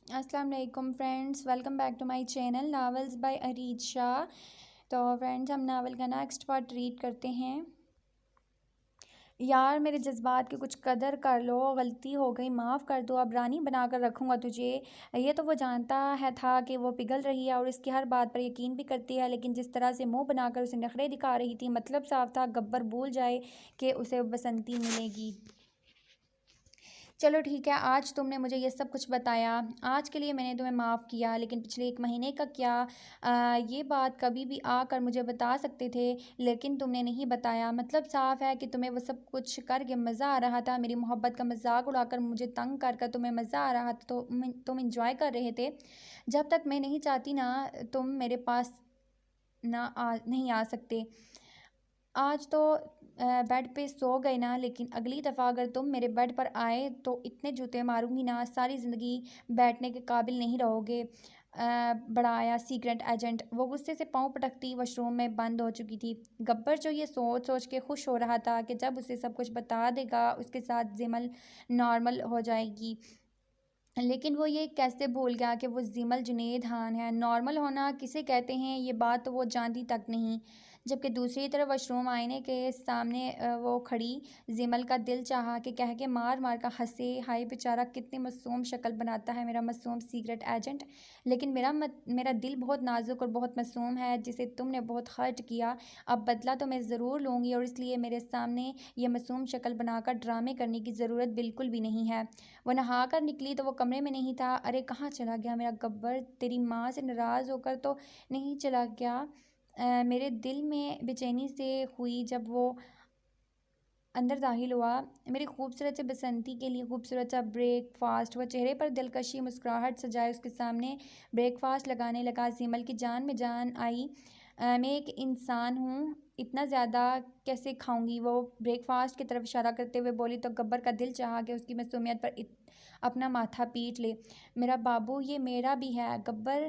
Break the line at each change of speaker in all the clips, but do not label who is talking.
अस्सलाम वालेकुम friends, welcome back to my channel novels by Areej Shah. तो फ्रेंड्स, हम नावल का नेक्स्ट पार्ट रीड करते हैं। यार, मेरे जज्बात की कुछ कदर कर लो, गलती हो गई, माफ़ कर दो, अब रानी बनाकर रखूँगा तुझे। ये तो वो जानता है था कि वो पिघल रही है और इसकी हर बात पर यकीन भी करती है, लेकिन जिस तरह से मुंह बनाकर उसे नखरे दिखा रही थी, मतलब साफ था गब्बर भूल जाए कि उसे बसंती मिलेगी। चलो ठीक है, आज तुमने मुझे ये सब कुछ बताया, आज के लिए मैंने तुम्हें माफ़ किया, लेकिन पिछले 1 महीने का क्या? ये बात कभी भी आकर मुझे बता सकते थे, लेकिन तुमने नहीं बताया। मतलब साफ है कि तुम्हें वो सब कुछ करके मज़ा आ रहा था, मेरी मोहब्बत का मजाक उड़ाकर मुझे तंग कर कर तुम्हें मज़ा आ रहा था, तो तुम इंजॉय कर रहे थे। जब तक मैं नहीं चाहती ना, तुम मेरे पास नहीं आ सकते। आज तो बेड पे सो गए ना, लेकिन अगली दफ़ा अगर तुम मेरे बेड पर आए तो इतने जूते मारूंगी ना, सारी ज़िंदगी बैठने के काबिल नहीं रहोगे। बड़ा आया सीक्रेट एजेंट, वो गुस्से से पाँव पटकती वॉशरूम में बंद हो चुकी थी। गब्बर जो ये सोच सोच के खुश हो रहा था कि जब उसे सब कुछ बता देगा उसके साथ जिमल नॉर्मल हो जाएगी, लेकिन वो ये कैसे भूल गया कि वो जिमल जुनेद खान है। नॉर्मल होना किसे कहते हैं, ये बात तो वो जानती तक नहीं। जबकि दूसरी तरफ वॉशरूम आईने के सामने वो खड़ी जिमल का दिल चाहा कि कह के मार मार का हंसे, हाय बेचारा कितनी मासूम शक्ल बनाता है मेरा मासूम सीक्रेट एजेंट। लेकिन मेरा दिल बहुत नाजुक और बहुत मासूम है, जिसे तुमने बहुत खर्च किया। अब बदला तो मैं ज़रूर लूँगी, और इसलिए मेरे सामने ये मासूम शक्ल बनाकर ड्रामे करने की ज़रूरत बिल्कुल भी नहीं है। वो नहा कर निकली तो वो कमरे में नहीं था। अरे कहाँ चला गया मेरा गब्बर? तेरी माँ से नाराज़ होकर तो नहीं चला गया? मेरे दिल में बेचैनी से हुई जब वो अंदर दाखिल हुआ। मेरी खूबसूरत से बसंती के लिए खूबसूरत सा ब्रेकफास्ट, वह चेहरे पर दिलकशी मुस्कुराहट सजाए उसके सामने ब्रेकफास्ट लगाने लगा। सिमल की जान में जान आई। मैं एक इंसान हूँ, इतना ज़्यादा कैसे खाऊंगी? वो ब्रेकफास्ट की तरफ इशारा करते हुए बोली तो गब्बर का दिल चाहा कि उसकी मासूमियत पर अपना माथा पीट ले। मेरा बाबू, ये मेरा भी है, गब्बर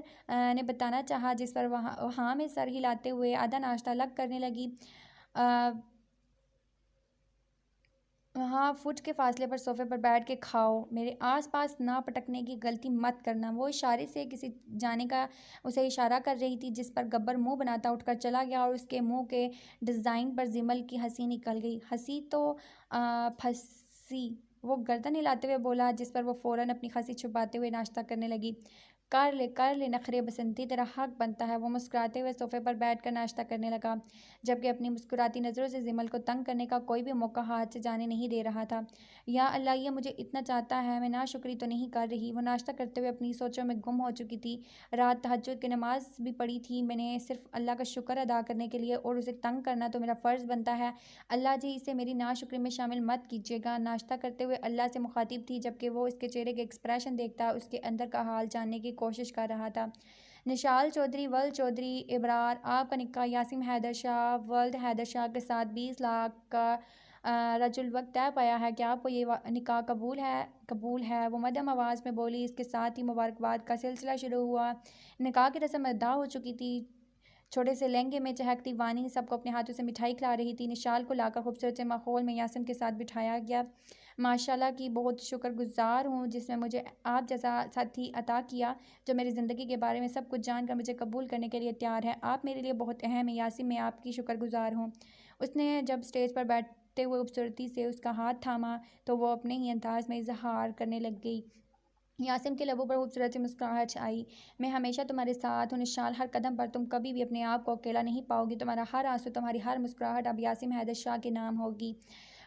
ने बताना चाहा, जिस पर वहाँ हाँ में सर हिलाते हुए आधा नाश्ता अलग करने लगी। हाँ, फुट के फासले पर सोफे पर बैठ के खाओ, मेरे आसपास ना पटकने की गलती मत करना। वो इशारे से किसी जाने का उसे इशारा कर रही थी, जिस पर गब्बर मुंह बनाता उठकर चला गया और उसके मुंह के डिज़ाइन पर जिमल की हंसी निकल गई। हंसी तो फंसी, वो गर्दन हिलाते हुए बोला, जिस पर वो फ़ौरन अपनी हंसी छुपाते हुए नाश्ता करने लगी। कर ले नखरे बसंती, तेरा हक बनता है। वो मुस्कुराते हुए सोफे पर बैठकर नाश्ता करने लगा, जबकि अपनी मुस्कुराती नज़रों से जिमल को तंग करने का कोई भी मौका हाथ से जाने नहीं दे रहा था। या अल्लाह, ये मुझे इतना चाहता है, मैं नाशुक्री तो नहीं कर रही? वो नाश्ता करते हुए अपनी सोचों में गुम हो चुकी थी। रात तहज्जुद की नमाज भी पढ़ी थी मैंने, सिर्फ अल्लाह का शुक्र अदा करने के लिए, और उसे तंग करना तो मेरा फ़र्ज़ बनता है। अल्लाह जी, इसे मेरी नाशुक्री में शामिल मत कीजिएगा। नाश्ता करते हुए अल्लाह से मुखातिब थी, जबकि वो इसके चेहरे के एक्सप्रेशन देखता उसके अंदर का हाल जानने की कोशिश कर रहा था। निशाल चौधरी, वल्द चौधरी, इबरार, आपका निकाह यासिम हैदर शाह, वल्द हैदर शाह के साथ 20 लाख का रजुल वक्त तय पाया है। क्या आपको ये निकाह कबूल है? कबूल है, वो मध्यम आवाज़ में बोली। इसके साथ ही मुबारकबाद का सिलसिला शुरू हुआ। निकाह की रस्म अदा हो चुकी थी। छोटे से लहंगे में चहकती वानी सबको अपने हाथों से मिठाई खिला रही थी। निशाल को लाकर खूबसूरत से माहौल में यासिम के साथ बिठाया गया। माशाल्लाह की बहुत शुक्रगुजार हूँ, जिसने मुझे आप जैसा साथी अता किया, जो मेरी ज़िंदगी के बारे में सब कुछ जानकर मुझे कबूल करने के लिए तैयार है। आप मेरे लिए बहुत अहम है यासिम, मैं आपकी शुक्रगुजार हूँ। उसने जब स्टेज पर बैठते हुए खूबसूरती से उसका हाथ थामा तो वो अपने ही अंदाज में इजहार करने लग गई। यासिम के लबों पर खूबसूरत सी मुस्कुराहट आई। मैं हमेशा तुम्हारे साथ हूँ निशाल, हर कदम पर तुम कभी भी अपने आप को अकेला नहीं पाओगी। तुम्हारा हर आंसू, तुम्हारी हर मुस्कुराहट अब यासिम हैदर शाह के नाम होगी।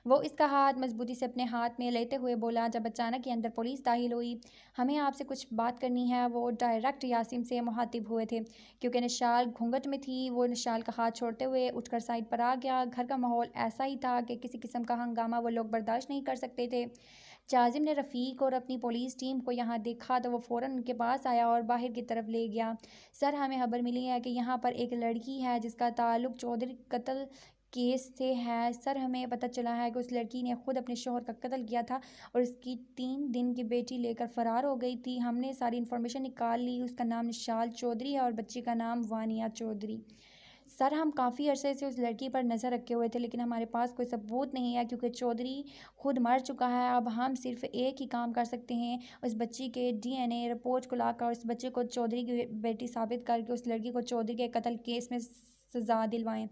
वो इसका हाथ मजबूती से अपने हाथ में लेते हुए बोला, जब अचानक ही अंदर पुलिस दाखिल हुई। हमें आपसे कुछ बात करनी है। वो डायरेक्ट यासिम से मुखातिब हुए थे, क्योंकि निशाल घूंघट में थी। वो निशाल का हाथ छोड़ते हुए उठकर साइड पर आ गया। घर का माहौल ऐसा ही था कि किसी किस्म का हंगामा वो लोग बर्दाश्त नहीं कर सकते थे। जाजिम ने रफ़ीक और अपनी पुलिस टीम को यहाँ देखा तो वो फ़ौरन उनके पास आया और बाहर की तरफ ले गया। सर, हमें खबर मिली है कि यहाँ पर एक लड़की है जिसका ताल्लुक चौधरी कत्ल केस से है। सर, हमें पता चला है कि उस लड़की ने खुद अपने शौहर का कत्ल किया था और उसकी 3 दिन की बेटी लेकर फ़रार हो गई थी। हमने सारी इन्फॉर्मेशन निकाल ली। उसका नाम निशाल चौधरी है और बच्ची का नाम वानिया चौधरी। सर हम काफ़ी अरसे से उस लड़की पर नज़र रखे हुए थे, लेकिन हमारे पास कोई सबूत नहीं है क्योंकि चौधरी खुद मर चुका है। अब हम सिर्फ एक ही काम कर सकते हैं, उस बच्ची के डीएनए रिपोर्ट को लाकर उस बच्चे को चौधरी की बेटी साबित करके उस लड़की को चौधरी के कत्ल केस में सज़ा दिलवाएं।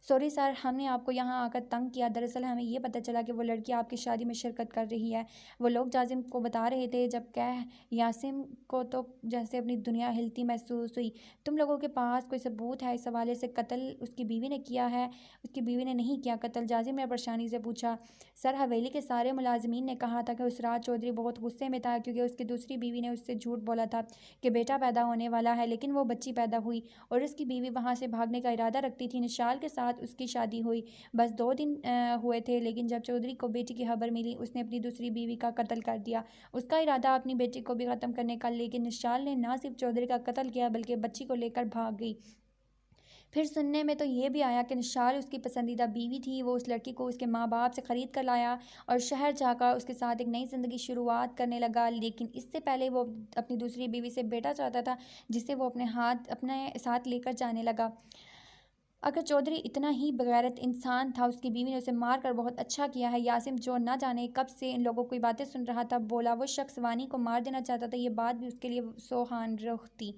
सॉरी सर, हमने आपको यहाँ आकर तंग किया। दरअसल हमें ये पता चला कि वो लड़की आपकी शादी में शिरकत कर रही है। वो लोग जाजिम को बता रहे थे, जब कह यासिम को तो जैसे अपनी दुनिया हिलती महसूस हुई। तुम लोगों के पास कोई सबूत है इस हवाले से? कत्ल उसकी बीवी ने किया है? उसकी बीवी ने नहीं किया कत्ल, जाजिम ने परेशानी से पूछा। सर हवेली के सारे मुलाजमीन ने कहा था कि उस रात चौधरी बहुत गुस्से में था क्योंकि उसकी दूसरी बीवी ने उससे झूठ बोला था कि बेटा पैदा होने वाला है, लेकिन वो बच्ची पैदा हुई और उसकी बीवी वहाँ से भागने का इरादा रखती थी। निशाल के साथ उसकी शादी हुई, बस 2 दिन हुए थे, लेकिन जब चौधरी को बेटी की खबर मिली उसने अपनी दूसरी बीवी का कत्ल कर दिया। उसका इरादा अपनी बेटी को भी ख़त्म करने का, लेकिन निशाल ने ना सिर्फ चौधरी का कत्ल किया बल्कि बच्ची को लेकर भाग गई। फिर सुनने में तो ये भी आया कि निशाल उसकी पसंदीदा बीवी थी। वो उस लड़की को उसके माँ बाप से ख़रीद कर लाया और शहर जाकर उसके साथ एक नई ज़िंदगी शुरुआत करने लगा, लेकिन इससे पहले वो अपनी दूसरी बीवी से बेटा चाहता था जिसे वो अपने साथ लेकर जाने लगा। अगर चौधरी इतना ही बेगैरत इंसान था, उसकी बीवी ने उसे मार कर बहुत अच्छा किया है। यासिम जो न जाने कब से इन लोगों की बातें सुन रहा था, बोला वो शख्स वानी को मार देना चाहता था। ये बात भी उसके लिए सोहान रुख थी।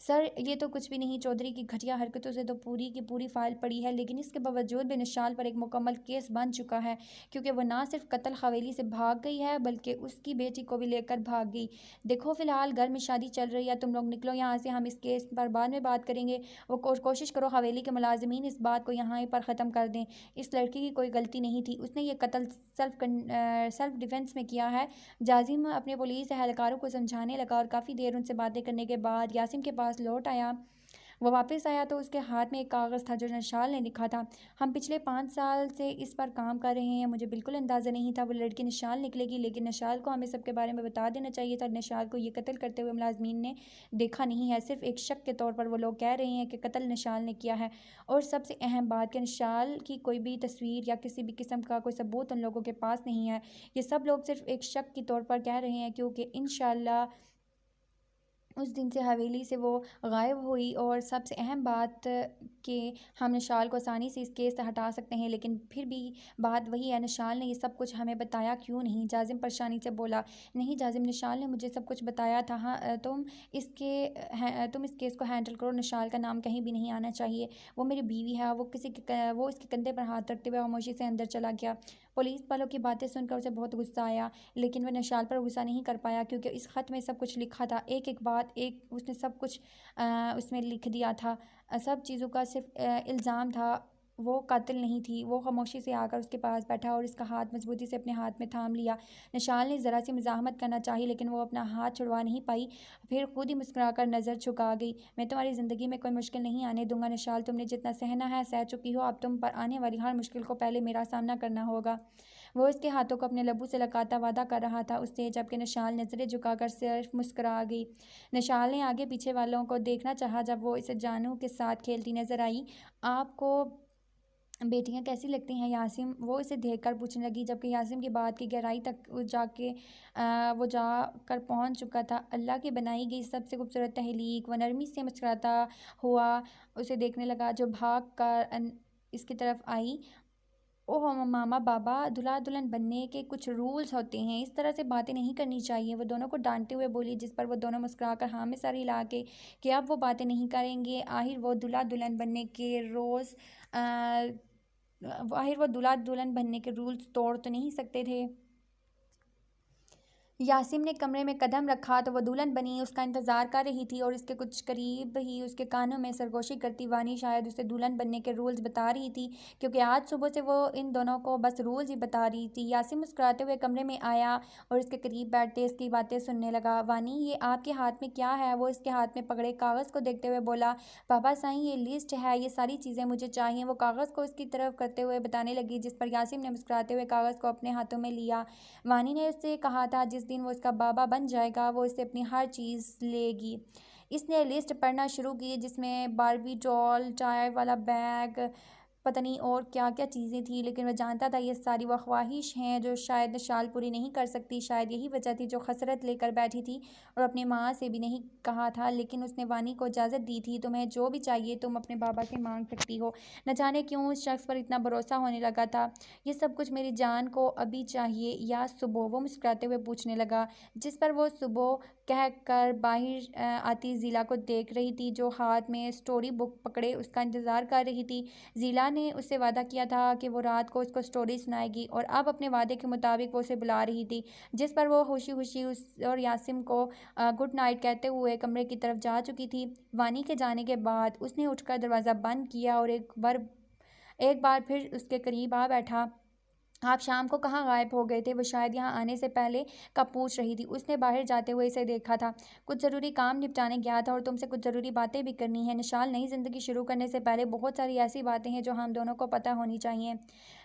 सर ये तो कुछ भी नहीं, चौधरी की घटिया हरकतों से तो पूरी की पूरी फाइल पड़ी है, लेकिन इसके बावजूद भी निशाल पर एक मुकम्मल केस बन चुका है क्योंकि वो ना सिर्फ कत्ल हवेली से भाग गई है बल्कि उसकी बेटी को भी लेकर भाग गई। देखो फ़िलहाल घर में शादी चल रही है, तुम लोग निकलो यहाँ से, हम इस केस पर बाद में बात करेंगे। वो कोशिश करो हवेली के मुलाजमीन इस बात को यहाँ पर ख़त्म कर दें। इस लड़की की कोई गलती नहीं थी, उसने ये कत्ल सेल्फ डिफेंस में किया है। जाजिम अपने पुलिस एहलकारों को समझाने लगा और काफ़ी देर उनसे बातें करने के बाद यासिम के पास लौट आया। वो वापस आया तो उसके हाथ में एक कागज़ था जो निशाल ने लिखा था। हम पिछले 5 साल से इस पर काम कर रहे हैं, मुझे बिल्कुल अंदाज़ा नहीं था वो लड़की निशाल निकलेगी, लेकिन निशाल को हमें सबके बारे में बता देना चाहिए था। निशाल को ये कत्ल करते हुए मुलाजमीन ने देखा नहीं है, सिर्फ एक शक के तौर पर वो लोग कह रहे हैं कि कत्ल निशाल ने किया है। और सबसे अहम बात कि निशाल की कोई भी तस्वीर या किसी भी किस्म का कोई सबूत उन लोगों के पास नहीं है। ये सब लोग सिर्फ एक शक के तौर पर कह रहे हैं क्योंकि इंशाल्लाह उस दिन से हवेली से वो गायब हुई। और सबसे अहम बात कि हम निशाल को आसानी से इस केस से हटा सकते हैं, लेकिन फिर भी बात वही है, निशाल ने ये सब कुछ हमें बताया क्यों नहीं? जाजिम परेशानी से बोला। नहीं जाजिम, निशाल ने मुझे सब कुछ बताया था। हाँ तुम इस केस को हैंडल करो, निशाल का नाम कहीं भी नहीं आना चाहिए। वो मेरी बीवी है। वो इसके कंधे पर हाथ रखते हुए खामोशी से अंदर चला गया। पुलिस वालों की बातें सुनकर उसे बहुत गुस्सा आया, लेकिन वह निशाल पर गुस्सा नहीं कर पाया क्योंकि इस ख़त में सब कुछ लिखा था, एक एक बात एक उसने सब कुछ उसमें लिख दिया था। सब चीज़ों का सिर्फ इल्ज़ाम था, वो कातिल नहीं थी। वो खामोशी से आकर उसके पास बैठा और इसका हाथ मजबूती से अपने हाथ में थाम लिया। निशाल ने ज़रा सी मज़ाहमत करना चाही, लेकिन वो अपना हाथ छुड़वा नहीं पाई। फिर खुद ही मुस्कुराकर नज़र झुका गई। मैं तुम्हारी ज़िंदगी में कोई मुश्किल नहीं आने दूंगा निशाल, तुमने जितना सहना है सह चुकी हो, अब तुम पर आने वाली हर मुश्किल को पहले मेरा सामना करना होगा। वो उसके हाथों को अपने लबों से लगाता वादा कर रहा था उससे, जबकि निशाल नज़रें झुकाकर सिर्फ मुस्कुरा गई। निशाल ने आगे पीछे वालों को देखना चाहा जब वो इसे जानू के साथ खेलती नजर आई। आपको बेटियां कैसी लगती हैं यासिम? वो इसे देखकर पूछने लगी, जबकि यासिम की बात की गहराई तक वो जाकर पहुंच चुका था। अल्लाह की बनाई गई सबसे खूबसूरत तहलीक। वह नरमी से मुस्कुराता हुआ उसे देखने लगा जो भाग कर इसकी तरफ आई। ओह मामा बाबा, दूल्हा दुल्हन बनने के कुछ रूल्स होते हैं, इस तरह से बातें नहीं करनी चाहिए। वो दोनों को डांटते हुए बोली, जिस पर वो दोनों मुस्कुराकर हाँ में सर हिला के कि अब वो बातें नहीं करेंगे। आखिर वो दूल्हा दुल्हन बनने के रूल्स तोड़ तो नहीं सकते थे। यासिम ने कमरे में कदम रखा तो वह दुल्हन बनी उसका इंतज़ार कर रही थी और इसके कुछ करीब ही उसके कानों में सरगोशी करती वानी शायद उसे दुल्हन बनने के रूल्स बता रही थी, क्योंकि आज सुबह से वो इन दोनों को बस रूल्स ही बता रही थी। यासिम मुस्कुराते हुए कमरे में आया और इसके करीब बैठते इसकी बातें सुनने लगा। वानी, ये आपके हाथ में क्या है? वो इसके हाथ में पकड़े कागज़ को देखते हुए बोला। पापा साईं, ये लिस्ट है, ये सारी चीज़ें मुझे चाहिए। वो कागज़ को इसकी तरफ करते हुए बताने लगी, जिस पर यासिम ने मुस्कुराते हुए कागज़ को अपने हाथों में लिया। वानी ने उससे कहा था जिस दिन वो इसका बाबा बन जाएगा वो इससे अपनी हर चीज़ लेगी। इसने लिस्ट पढ़ना शुरू की जिसमें बारबी डॉल, चाय वाला बैग, पता नहीं और क्या क्या चीज़ें थी, लेकिन वह जानता था ये सारी वह ख्वाहिश हैं जो शायद निशाल पूरी नहीं कर सकती। शायद यही वजह थी जो खसरत लेकर बैठी थी और अपनी माँ से भी नहीं कहा था, लेकिन उसने वानी को इजाज़त दी थी, तुम्हें जो भी चाहिए तुम अपने बाबा से मांग सकती हो। न जाने क्यों उस शख्स पर इतना भरोसा होने लगा था। ये सब कुछ मेरी जान को अभी चाहिए या सुबह, वो मुस्कुराते हुए पूछने लगा, जिस पर वो सुबह कह कर बाहर आती ज़ीला को देख रही थी, जो हाथ में स्टोरी बुक पकड़े उसका इंतज़ार कर रही थी। ज़ीला ने उससे वादा किया था कि वो रात को उसको स्टोरी सुनाएगी और अब अपने वादे के मुताबिक वो उसे बुला रही थी, जिस पर वो खुशी खुशी उस और यासिम को गुड नाइट कहते हुए कमरे की तरफ जा चुकी थी। वानी के जाने के बाद उसने उठकर दरवाज़ा बंद किया और एक बार फिर उसके करीब आ बैठा। आप शाम को कहाँ गायब हो गए थे? वो शायद यहाँ आने से पहले कब पूछ रही थी। उसने बाहर जाते हुए इसे देखा था। कुछ ज़रूरी काम निपटाने गया था और तुमसे कुछ ज़रूरी बातें भी करनी है। निशाल, नई ज़िंदगी शुरू करने से पहले बहुत सारी ऐसी बातें हैं जो हम दोनों को पता होनी चाहिए।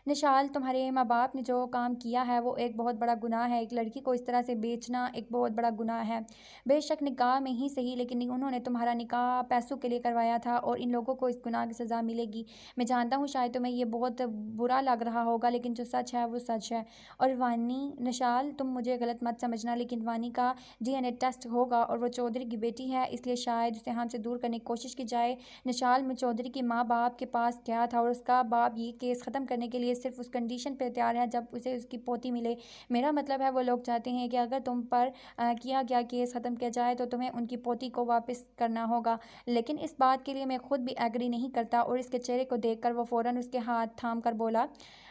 निशाल, तुम्हारे माँ बाप ने जो काम किया है वो एक बहुत बड़ा गुनाह है। एक लड़की को इस तरह से बेचना एक बहुत बड़ा गुनाह है। बेशक निकाह में ही सही, लेकिन उन्होंने तुम्हारा निकाह पैसों के लिए करवाया था और इन लोगों को इस गुनाह की सज़ा मिलेगी। मैं जानता हूँ शायद तुम्हें ये बहुत बुरा लग रहा होगा, लेकिन जो सच है वो सच है। और वानी, निशाल, तुम मुझे गलत मत समझना, लेकिन वानी का DNA टेस्ट होगा और वो चौधरी की बेटी है, इसलिए शायद उसे हमसे दूर करने की कोशिश की जाए। निशाल, मैं चौधरी के माँ बाप के पास गया था और उसका बाप ये केस ख़त्म करने के लिए सिर्फ उस कंडीशन पर तैयार है जब उसे उसकी पोती मिले। मेरा मतलब है वो लोग चाहते हैं कि अगर तुम पर किया गया केस ख़त्म किया जाए तो तुम्हें उनकी पोती को वापस करना होगा। लेकिन इस बात के लिए मैं खुद भी एग्री नहीं करता। और इसके चेहरे को देखकर वो फ़ौरन उसके हाथ थाम कर बोला,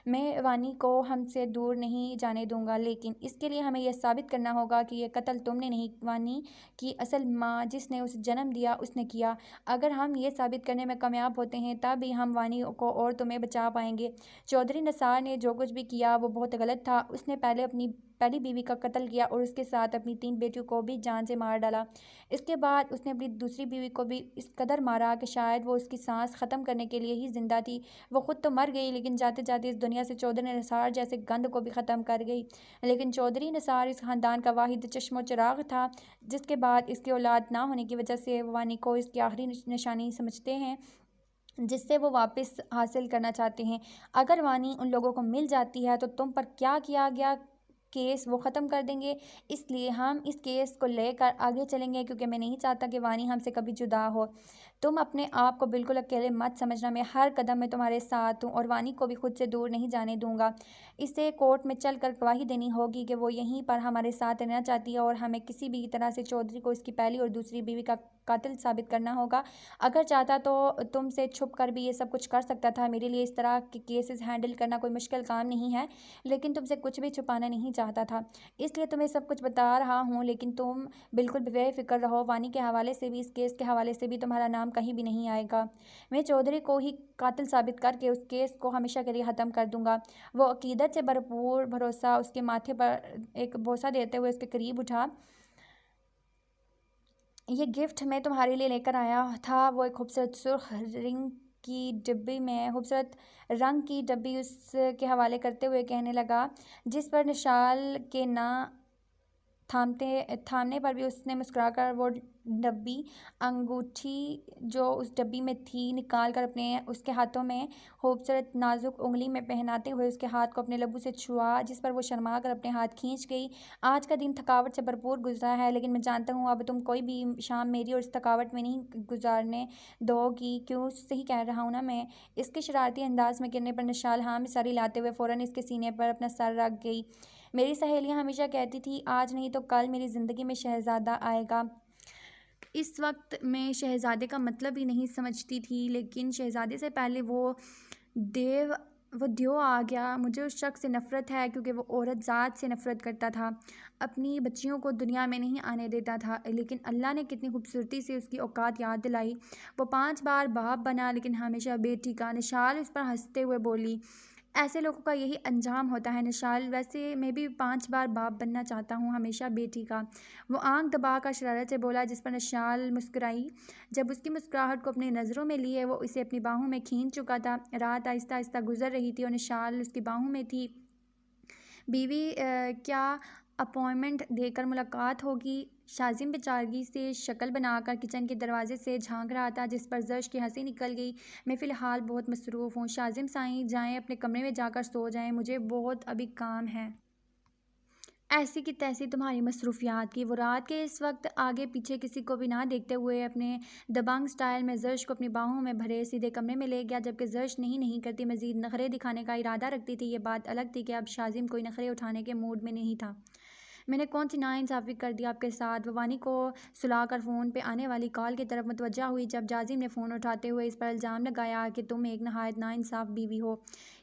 मैं वानी को हमसे दूर नहीं जाने दूंगा, लेकिन इसके लिए हमें यह साबित करना होगा कि यह कत्ल तुमने नहीं, वानी की असल माँ जिसने उसे जन्म दिया उसने किया। अगर हम ये साबित करने में कामयाब होते हैं तब ही हम वानी को और तुम्हें बचा पाएंगे। चौधरी निसार ने जो कुछ भी किया वो बहुत गलत था। उसने पहले अपनी पहली बीवी का कत्ल किया और उसके साथ अपनी 3 बेटियों को भी जान से मार डाला। इसके बाद उसने अपनी दूसरी बीवी को भी इस कदर मारा कि शायद वो उसकी सांस ख़त्म करने के लिए ही जिंदा थी। वो खुद तो मर गई, लेकिन जाते जाते इस दुनिया से चौधरी निसार जैसे गंद को भी ख़त्म कर गई। लेकिन चौधरी निसार इस ख़ानदान का वाहिद चश्मो चिराग था, जिसके बाद इसकी औलाद ना होने की वजह से वानी को इसकी आखिरी निशानी समझते हैं जिससे वो वापस हासिल करना चाहते हैं। अगर वानी उन लोगों को मिल जाती है तो तुम पर क्या किया गया केस वो ख़त्म कर देंगे। इसलिए हम इस केस को लेकर आगे चलेंगे, क्योंकि मैं नहीं चाहता कि वानी हमसे कभी जुदा हो। तुम अपने आप को बिल्कुल अकेले मत समझना, मैं हर कदम में तुम्हारे साथ हूँ और वानी को भी खुद से दूर नहीं जाने दूंगा। इसे कोर्ट में चलकर गवाही देनी होगी कि वो यहीं पर हमारे साथ रहना चाहती है और हमें किसी भी तरह से चौधरी को इसकी पहली और दूसरी बीवी का कातिल साबित करना होगा। अगर चाहता तो तुमसे छुप कर भी ये सब कुछ कर सकता था। मेरे लिए इस तरह के केसेस हैंडल करना कोई मुश्किल काम नहीं है, लेकिन तुमसे कुछ भी छुपाना नहीं चाहता था, इसलिए तुम्हें सब कुछ बता रहा हूँ। लेकिन तुम बिल्कुल बेफिक्र रहो, वानी के हवाले से भी, इस केस के हवाले से भी तुम्हारा नाम कहीं भी नहीं आएगा। मैं चौधरी को ही कातिल साबित करके उस केस को हमेशा के लिए ख़त्म कर दूंगा। वो अकीदत से भरपूर भरोसा उसके माथे पर एक बोसा देते हुए उसके करीब उठा। ये गिफ्ट मैं तुम्हारे लिए लेकर आया था। वो एक खूबसूरत सुर्ख रिंग की डिब्बी में खूबसूरत रंग की डब्बी उसके हवाले करते हुए कहने लगा, जिस पर निशाल के ना थामने पर भी उसने मुस्कुराकर वो डब्बी, अंगूठी जो उस डब्बी में थी, निकाल कर अपने उसके हाथों में खूबसूरत नाजुक उंगली में पहनाते हुए उसके हाथ को अपने लबों से छुआ, जिस पर वो शर्मा कर अपने हाथ खींच गई। आज का दिन थकावट से भरपूर गुजरा है, लेकिन मैं जानता हूँ अब तुम कोई भी शाम मेरी और इस थकावट में नहीं गुजारने दोगी। क्यों, सही कह रहा हूँ ना मैं? इसके शरारती अंदाज में कहने पर निशाल हाँ में सारी लाते हुए फ़ौरन इसके सीने पर अपना सर रख गई। मेरी सहेलियां हमेशा कहती थी आज नहीं तो कल मेरी ज़िंदगी में शहज़ादा आएगा। इस वक्त मैं शहज़ादे का मतलब ही नहीं समझती थी, लेकिन शहज़ादे से पहले देव वो द्यो आ गया। मुझे उस शख्स से नफ़रत है क्योंकि वो औरत ज़ात से नफ़रत करता था, अपनी बच्चियों को दुनिया में नहीं आने देता था। लेकिन अल्लाह ने कितनी खूबसूरती से उसकी औकात याद दिलाई। वो 5 बार बाप बना, लेकिन हमेशा बेटी का। निशाल उस पर हंसते हुए बोली, ऐसे लोगों का यही अंजाम होता है निशाल। वैसे मैं भी 5 बार बाप बनना चाहता हूँ, हमेशा बेटी का। वो आंख दबा कर शरारत से बोला, जिस पर निशाल मुस्कुराई। जब उसकी मुस्कुराहट को अपनी नज़रों में लिए वो इसे अपनी बाहों में खींच चुका था। रात आहिस्ता आहिस्ता गुजर रही थी और निशाल उसकी बाहों में थी। बीवी, क्या अपॉइंटमेंट देकर मुलाकात होगी? शाजिम बेचारगी से शक्ल बनाकर किचन के दरवाजे से झांक रहा था, जिस पर जश की हंसी निकल गई। मैं फ़िलहाल बहुत मसरूफ़ हूँ। शाजिम साईं, जाएं अपने कमरे में जाकर सो जाएं, मुझे बहुत अभी काम है। ऐसी की तैसी तुम्हारी मसरूफियात की। वो रात के इस वक्त आगे पीछे किसी को भी ना देखते हुए अपने दबंग स्टाइल में जर्श को अपनी बाहों में भरे सीधे कमरे में ले गया। जबकि जर्श नहीं करती, मजीद नखरे दिखाने का इरादा रखती थी। ये बात अलग थी कि अब शाजिम कोई नखरे उठाने के मूड में नहीं था। मैंने कौन सी नाइंसाफ़ी कर दी आपके साथ? ववानी को सुलाकर फ़ोन पे आने वाली कॉल की तरफ मुतवज्जा हुई, जब जाजिम ने फ़ोन उठाते हुए इस पर इल्ज़ाम लगाया कि तुम एक नहायत नाइंसाफ़ बीवी हो।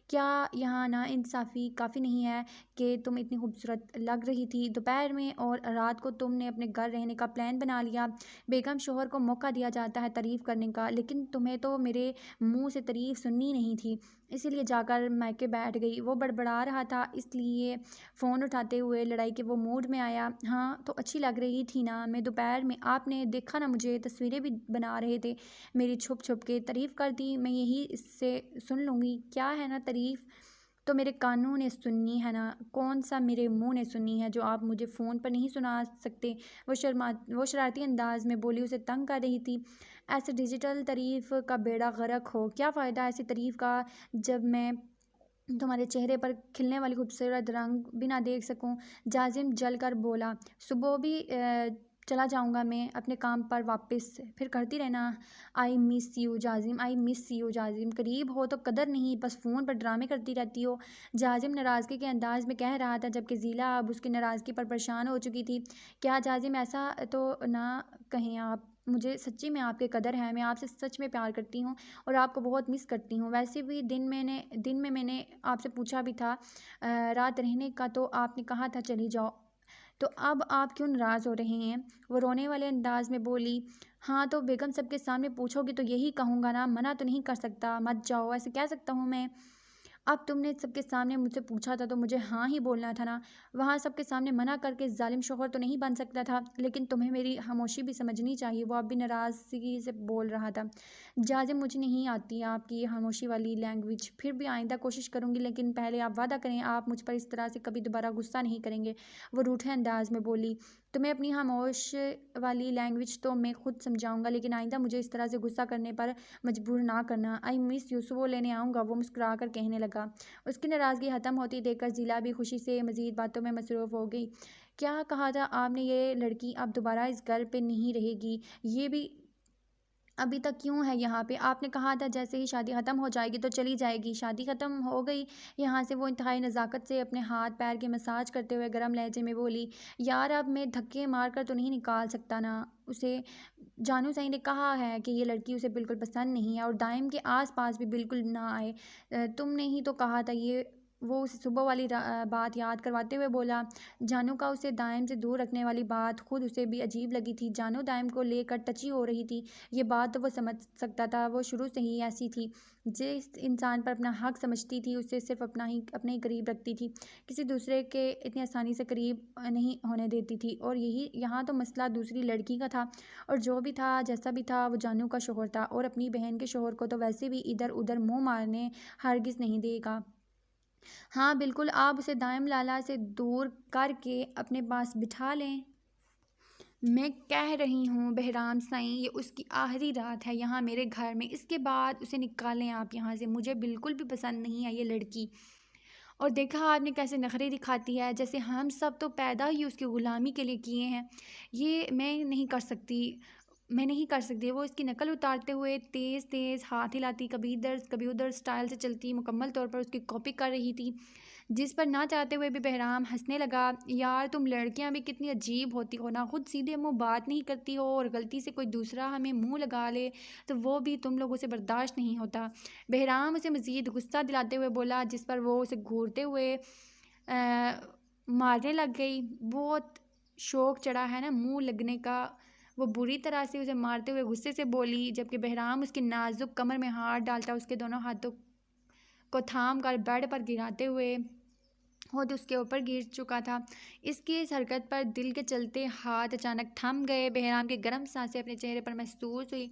क्या यहाँ नाइंसाफ़ी काफ़ी नहीं है कि तुम इतनी खूबसूरत लग रही थी दोपहर में, और रात को तुमने अपने घर रहने का प्लान बना लिया। बेगम शोहर को मौका दिया जाता है तारीफ़ करने का, लेकिन तुम्हें तो मेरे मुंह से तारीफ़ सुननी नहीं थी, इसीलिए जाकर मायके बैठ गई। वो बड़बड़ा रहा था, इसलिए फ़ोन उठाते हुए लड़ाई के वो मूड में आया। हाँ तो अच्छी लग रही थी ना, मैं दोपहर में, आपने देखा ना, मुझे तस्वीरें भी बना रहे थे मेरी, छुप छुप के तारीफ़ कर दी। मैं यही इससे सुन लूँगी, क्या है ना तारीफ़ तो मेरे कानों ने सुननी है ना, कौन सा मेरे मुंह ने सुननी है जो आप मुझे फ़ोन पर नहीं सुना सकते। वो शरारती अंदाज में बोली, उसे तंग कर रही थी। ऐसे डिजिटल तारीफ़ का बेड़ा गर्क हो, क्या फ़ायदा ऐसी तारीफ़ का जब मैं तुम्हारे चेहरे पर खिलने वाली खूबसूरत रंग भी ना देख सकूं। जाजिम जल कर बोला, सुबह भी चला जाऊंगा मैं अपने काम पर वापस, फिर करती रहना। आई मिस यू जाजिम, आई मिस यू जाजिम, करीब हो तो कदर नहीं, बस फ़ोन पर ड्रामे करती रहती हो। जाजिम नाराज़गी के अंदाज में कह रहा था, जबकि ज़ीला अब उसकी नाराज़गी पर परेशान हो चुकी थी। क्या जाजिम, ऐसा तो ना कहें आप, मुझे सच्ची में आपके कदर है, मैं आपसे सच में प्यार करती हूँ और आपको बहुत मिस करती हूँ। वैसे भी दिन में मैंने आपसे पूछा भी था रात रहने का, तो आपने कहा था चली जाओ, तो अब आप क्यों नाराज़ हो रहे हैं? वो रोने वाले अंदाज में बोली, हाँ तो बेगम सबके सामने पूछोगी तो यही कहूँगा ना, मना तो नहीं कर सकता, मत जाओ, ऐसे कह सकता हूँ मैं? अब तुमने सबके सामने मुझसे पूछा था तो मुझे हाँ ही बोलना था ना। वहाँ सबके सामने मना करके जालिम शोहर तो नहीं बन सकता था, लेकिन तुम्हें मेरी खामोशी भी समझनी चाहिए। वो अब भी नाराज़गी से बोल रहा था। जाजिम, मुझे नहीं आती आपकी ये खामोशी वाली लैंग्वेज, फिर भी आइंदा कोशिश करूँगी, लेकिन पहले आप वादा करें आप मुझ पर इस तरह से कभी दोबारा गुस्सा नहीं करेंगे। वो रूठे अंदाज में बोली, तुम्हें अपनी खामोश वाली लैंग्वेज तो मैं खुद समझाऊंगा, लेकिन आइंदा मुझे इस तरह से गुस्सा करने पर मजबूर ना करना। आई मिस यू, सुबह लेने आऊँगा, वो मुस्कुरा कर कहने लगा। उसकी नाराज़गी ख़त्म होती देखकर ज़ीला भी खुशी से मज़ीद बातों में मसरूफ़ हो गई। क्या कहा था आपने, ये लड़की अब दोबारा इस घर पे नहीं रहेगी? ये भी अभी तक क्यों है यहाँ पे? आपने कहा था जैसे ही शादी ख़त्म हो जाएगी तो चली जाएगी। शादी ख़त्म हो गई यहाँ से। वो इंतहाई नज़ाकत से अपने हाथ पैर के मसाज करते हुए गर्म लहजे में बोली, यार अब मैं धक्के मार कर तो नहीं निकाल सकता ना उसे। जानू साई ने कहा है कि ये लड़की उसे बिल्कुल पसंद नहीं है और दाइम के आस पास भी बिल्कुल ना आए। तुमने ही तो कहा था ये। वो उसे सुबह वाली बात याद करवाते हुए बोला। जानू का उसे दाइम से दूर रखने वाली बात खुद उसे भी अजीब लगी थी। जानू दाइम को लेकर टची हो रही थी, ये बात तो वो समझ सकता था, वो शुरू से ही ऐसी थी। जिस इंसान पर अपना हक समझती थी उसे सिर्फ अपने ही करीब रखती थी, किसी दूसरे के इतनी आसानी से करीब नहीं होने देती थी। और यही यहाँ तो मसला दूसरी लड़की का था, और जो भी था जैसा भी था वो जानू का शोहर था, और अपनी बहन के शोहर को तो वैसे भी इधर उधर मुंह मारने हरगिज़ नहीं देगा। हाँ बिल्कुल, आप उसे दाइम लाला से दूर करके अपने पास बिठा लें। मैं कह रही हूँ बहराम साईं, ये उसकी आखिरी रात है यहाँ मेरे घर में, इसके बाद उसे निकालें आप यहाँ से। मुझे बिल्कुल भी पसंद नहीं है ये लड़की। और देखा आपने कैसे नखरे दिखाती है, जैसे हम सब तो पैदा ही उसकी ग़ुलामी के लिए किए हैं। ये मैं नहीं कर सकती। वो इसकी नकल उतारते हुए तेज़ तेज़ हाथ हिलाती, कभी इधर कभी उधर स्टाइल से चलती, मुकम्मल तौर पर उसकी कॉपी कर रही थी, जिस पर ना चाहते हुए भी बहराम हंसने लगा। यार तुम लड़कियां भी कितनी अजीब होती हो ना, खुद सीधे मुंह बात नहीं करती हो और गलती से कोई दूसरा हमें मुंह लगा ले तो वो भी तुम लोगों से बर्दाश्त नहीं होता। बहराम उसे मज़ीद गुस्सा दिलाते हुए बोला, जिस पर वो उसे घूरते हुए मारने लग गई। बहुत शौक चढ़ा है ना मुंह लगने का। वो बुरी तरह से उसे मारते हुए गुस्से से बोली, जबकि बहराम उसकी नाजुक कमर में हाथ डालता उसके दोनों हाथों को थाम कर बेड पर गिराते हुए खुद उसके ऊपर गिर चुका था। इसकी इस हरकत पर दिल के चलते हाथ अचानक थम गए। बहराम की गर्म सांसें अपने चेहरे पर महसूस हुई।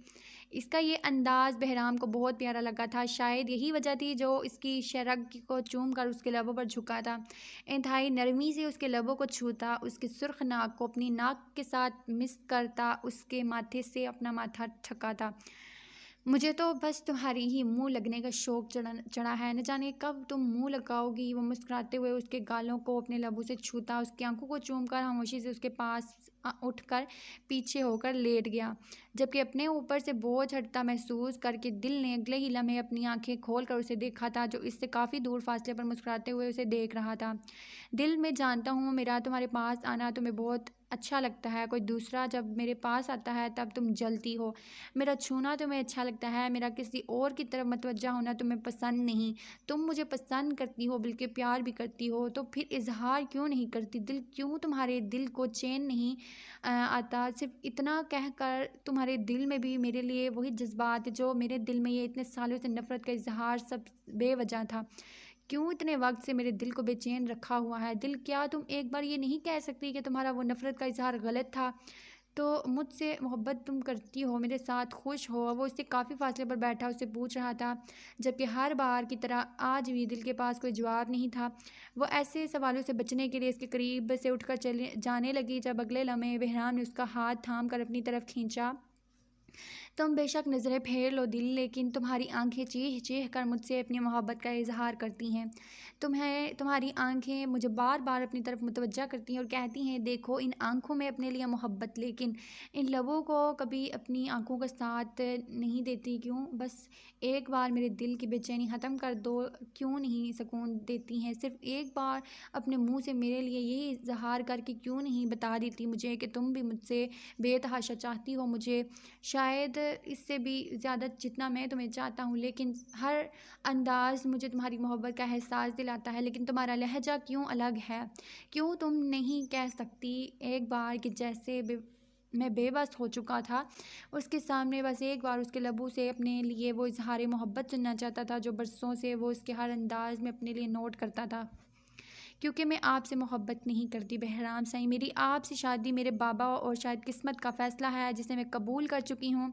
इसका ये अंदाज़ बहराम को बहुत प्यारा लगा था। शायद यही वजह थी जो इसकी शरग को चूम कर उसके लबों पर झुका था, इंतहाई नरमी से उसके लबों को छूता, उसकी सुर्ख नाक को अपनी नाक के साथ मिस करता, उसके माथे से अपना माथा ठकाता। मुझे तो बस तुम्हारी ही मुंह लगने का शौक चढ़ा है, न जाने कब तुम मुंह लगाओगी। वो मुस्कुराते हुए उसके गालों को अपने लबों से छूता, उसकी आंखों को चूमकर खामोशी से उसके पास उठकर पीछे होकर लेट गया, जबकि अपने ऊपर से बोझ हटता महसूस करके दिल ने अगले ही लम्हे अपनी आंखें खोलकर उसे देखा था, जो इससे काफ़ी दूर फासले पर मुस्कुराते हुए उसे देख रहा था। दिल में जानता हूँ मेरा तुम्हारे पास आना तुम्हें बहुत अच्छा लगता है। कोई दूसरा जब मेरे पास आता है तब तुम जलती हो। मेरा छूना तुम्हें अच्छा लगता है, मेरा किसी और की तरफ मतवज्जा होना तुम्हें पसंद नहीं। तुम मुझे पसंद करती हो, बल्कि प्यार भी करती हो, तो फिर इजहार क्यों नहीं करती? दिल क्यों तुम्हारे दिल को चैन नहीं आता? सिर्फ इतना कहकर तुम्हारे दिल में भी मेरे लिए वही जज्बात जो मेरे दिल में ये इतने सालों से नफरत का इजहार सब बेवजह था। क्यों इतने वक्त से मेरे दिल को बेचैन रखा हुआ है? दिल, क्या तुम एक बार ये नहीं कह सकती कि तुम्हारा वो नफ़रत का इज़हार गलत था? तो मुझसे मोहब्बत तुम करती हो, मेरे साथ खुश हो? वो उससे काफ़ी फासले पर बैठा उससे पूछ रहा था, जबकि हर बार की तरह आज भी दिल के पास कोई जवाब नहीं था। वो ऐसे सवालों से बचने के लिए इसके करीब से उठकर चले जाने लगी, जब अगले लम्हे बहराम ने उसका हाथ थाम कर अपनी तरफ खींचा। तुम बेशक नज़रें फेर लो दिल, लेकिन तुम्हारी आंखें चीख चीख कर मुझसे अपनी मोहब्बत का इजहार करती हैं। तुम्हारी आंखें मुझे बार बार अपनी तरफ मुतवज्जा करती हैं और कहती हैं, देखो इन आंखों में अपने लिए मोहब्बत, लेकिन इन लबों को कभी अपनी आंखों का साथ नहीं देती। क्यों? बस एक बार मेरे दिल की बेचैनी ख़त्म कर दो। क्यों नहीं सुकून देती हैं? सिर्फ एक बार अपने मुंह से मेरे लिए यही इजहार करके क्यों नहीं बता देती मुझे कि तुम भी मुझसे बेतहाशा चाहती हो मुझे, शायद इससे भी ज़्यादा जितना मैं तुम्हें चाहता हूँ। लेकिन हर अंदाज़ मुझे तुम्हारी मोहब्बत का एहसास दिलाता है, लेकिन तुम्हारा लहजा क्यों अलग है? क्यों तुम नहीं कह सकती एक बार कि जैसे मैं बेबस हो चुका था, उसके सामने बस एक बार उसके लबों से अपने लिए वो इजहार मोहब्बत सुनना चाहता था, जो बरसों से वो उसके हर अंदाज में अपने लिए नोट करता था। क्योंकि मैं आपसे मोहब्बत नहीं करती बहराम साईं। मेरी आपसे शादी मेरे बाबा और शायद किस्मत का फ़ैसला है, जिसे मैं कबूल कर चुकी हूँ।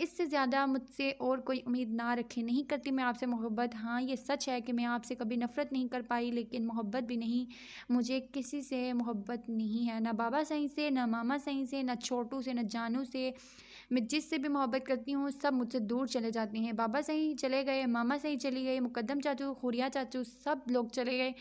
इससे ज़्यादा मुझसे और कोई उम्मीद ना रखें। नहीं करती मैं आपसे मोहब्बत। हाँ, ये सच है कि मैं आपसे कभी नफ़रत नहीं कर पाई, लेकिन मोहब्बत भी नहीं। मुझे किसी से मोहब्बत नहीं है, ना बाबा साईं से, ना मामा साईं से, ना छोटू से, ना जानू से। मैं जिससे भी मोहब्बत करती हूँ सब मुझसे दूर चले जाते हैं। बाबा साईं चले गए, मामा साईं चली गई, मुकद्दम चाचू, खुरिया चाचू, सब लोग चले गए।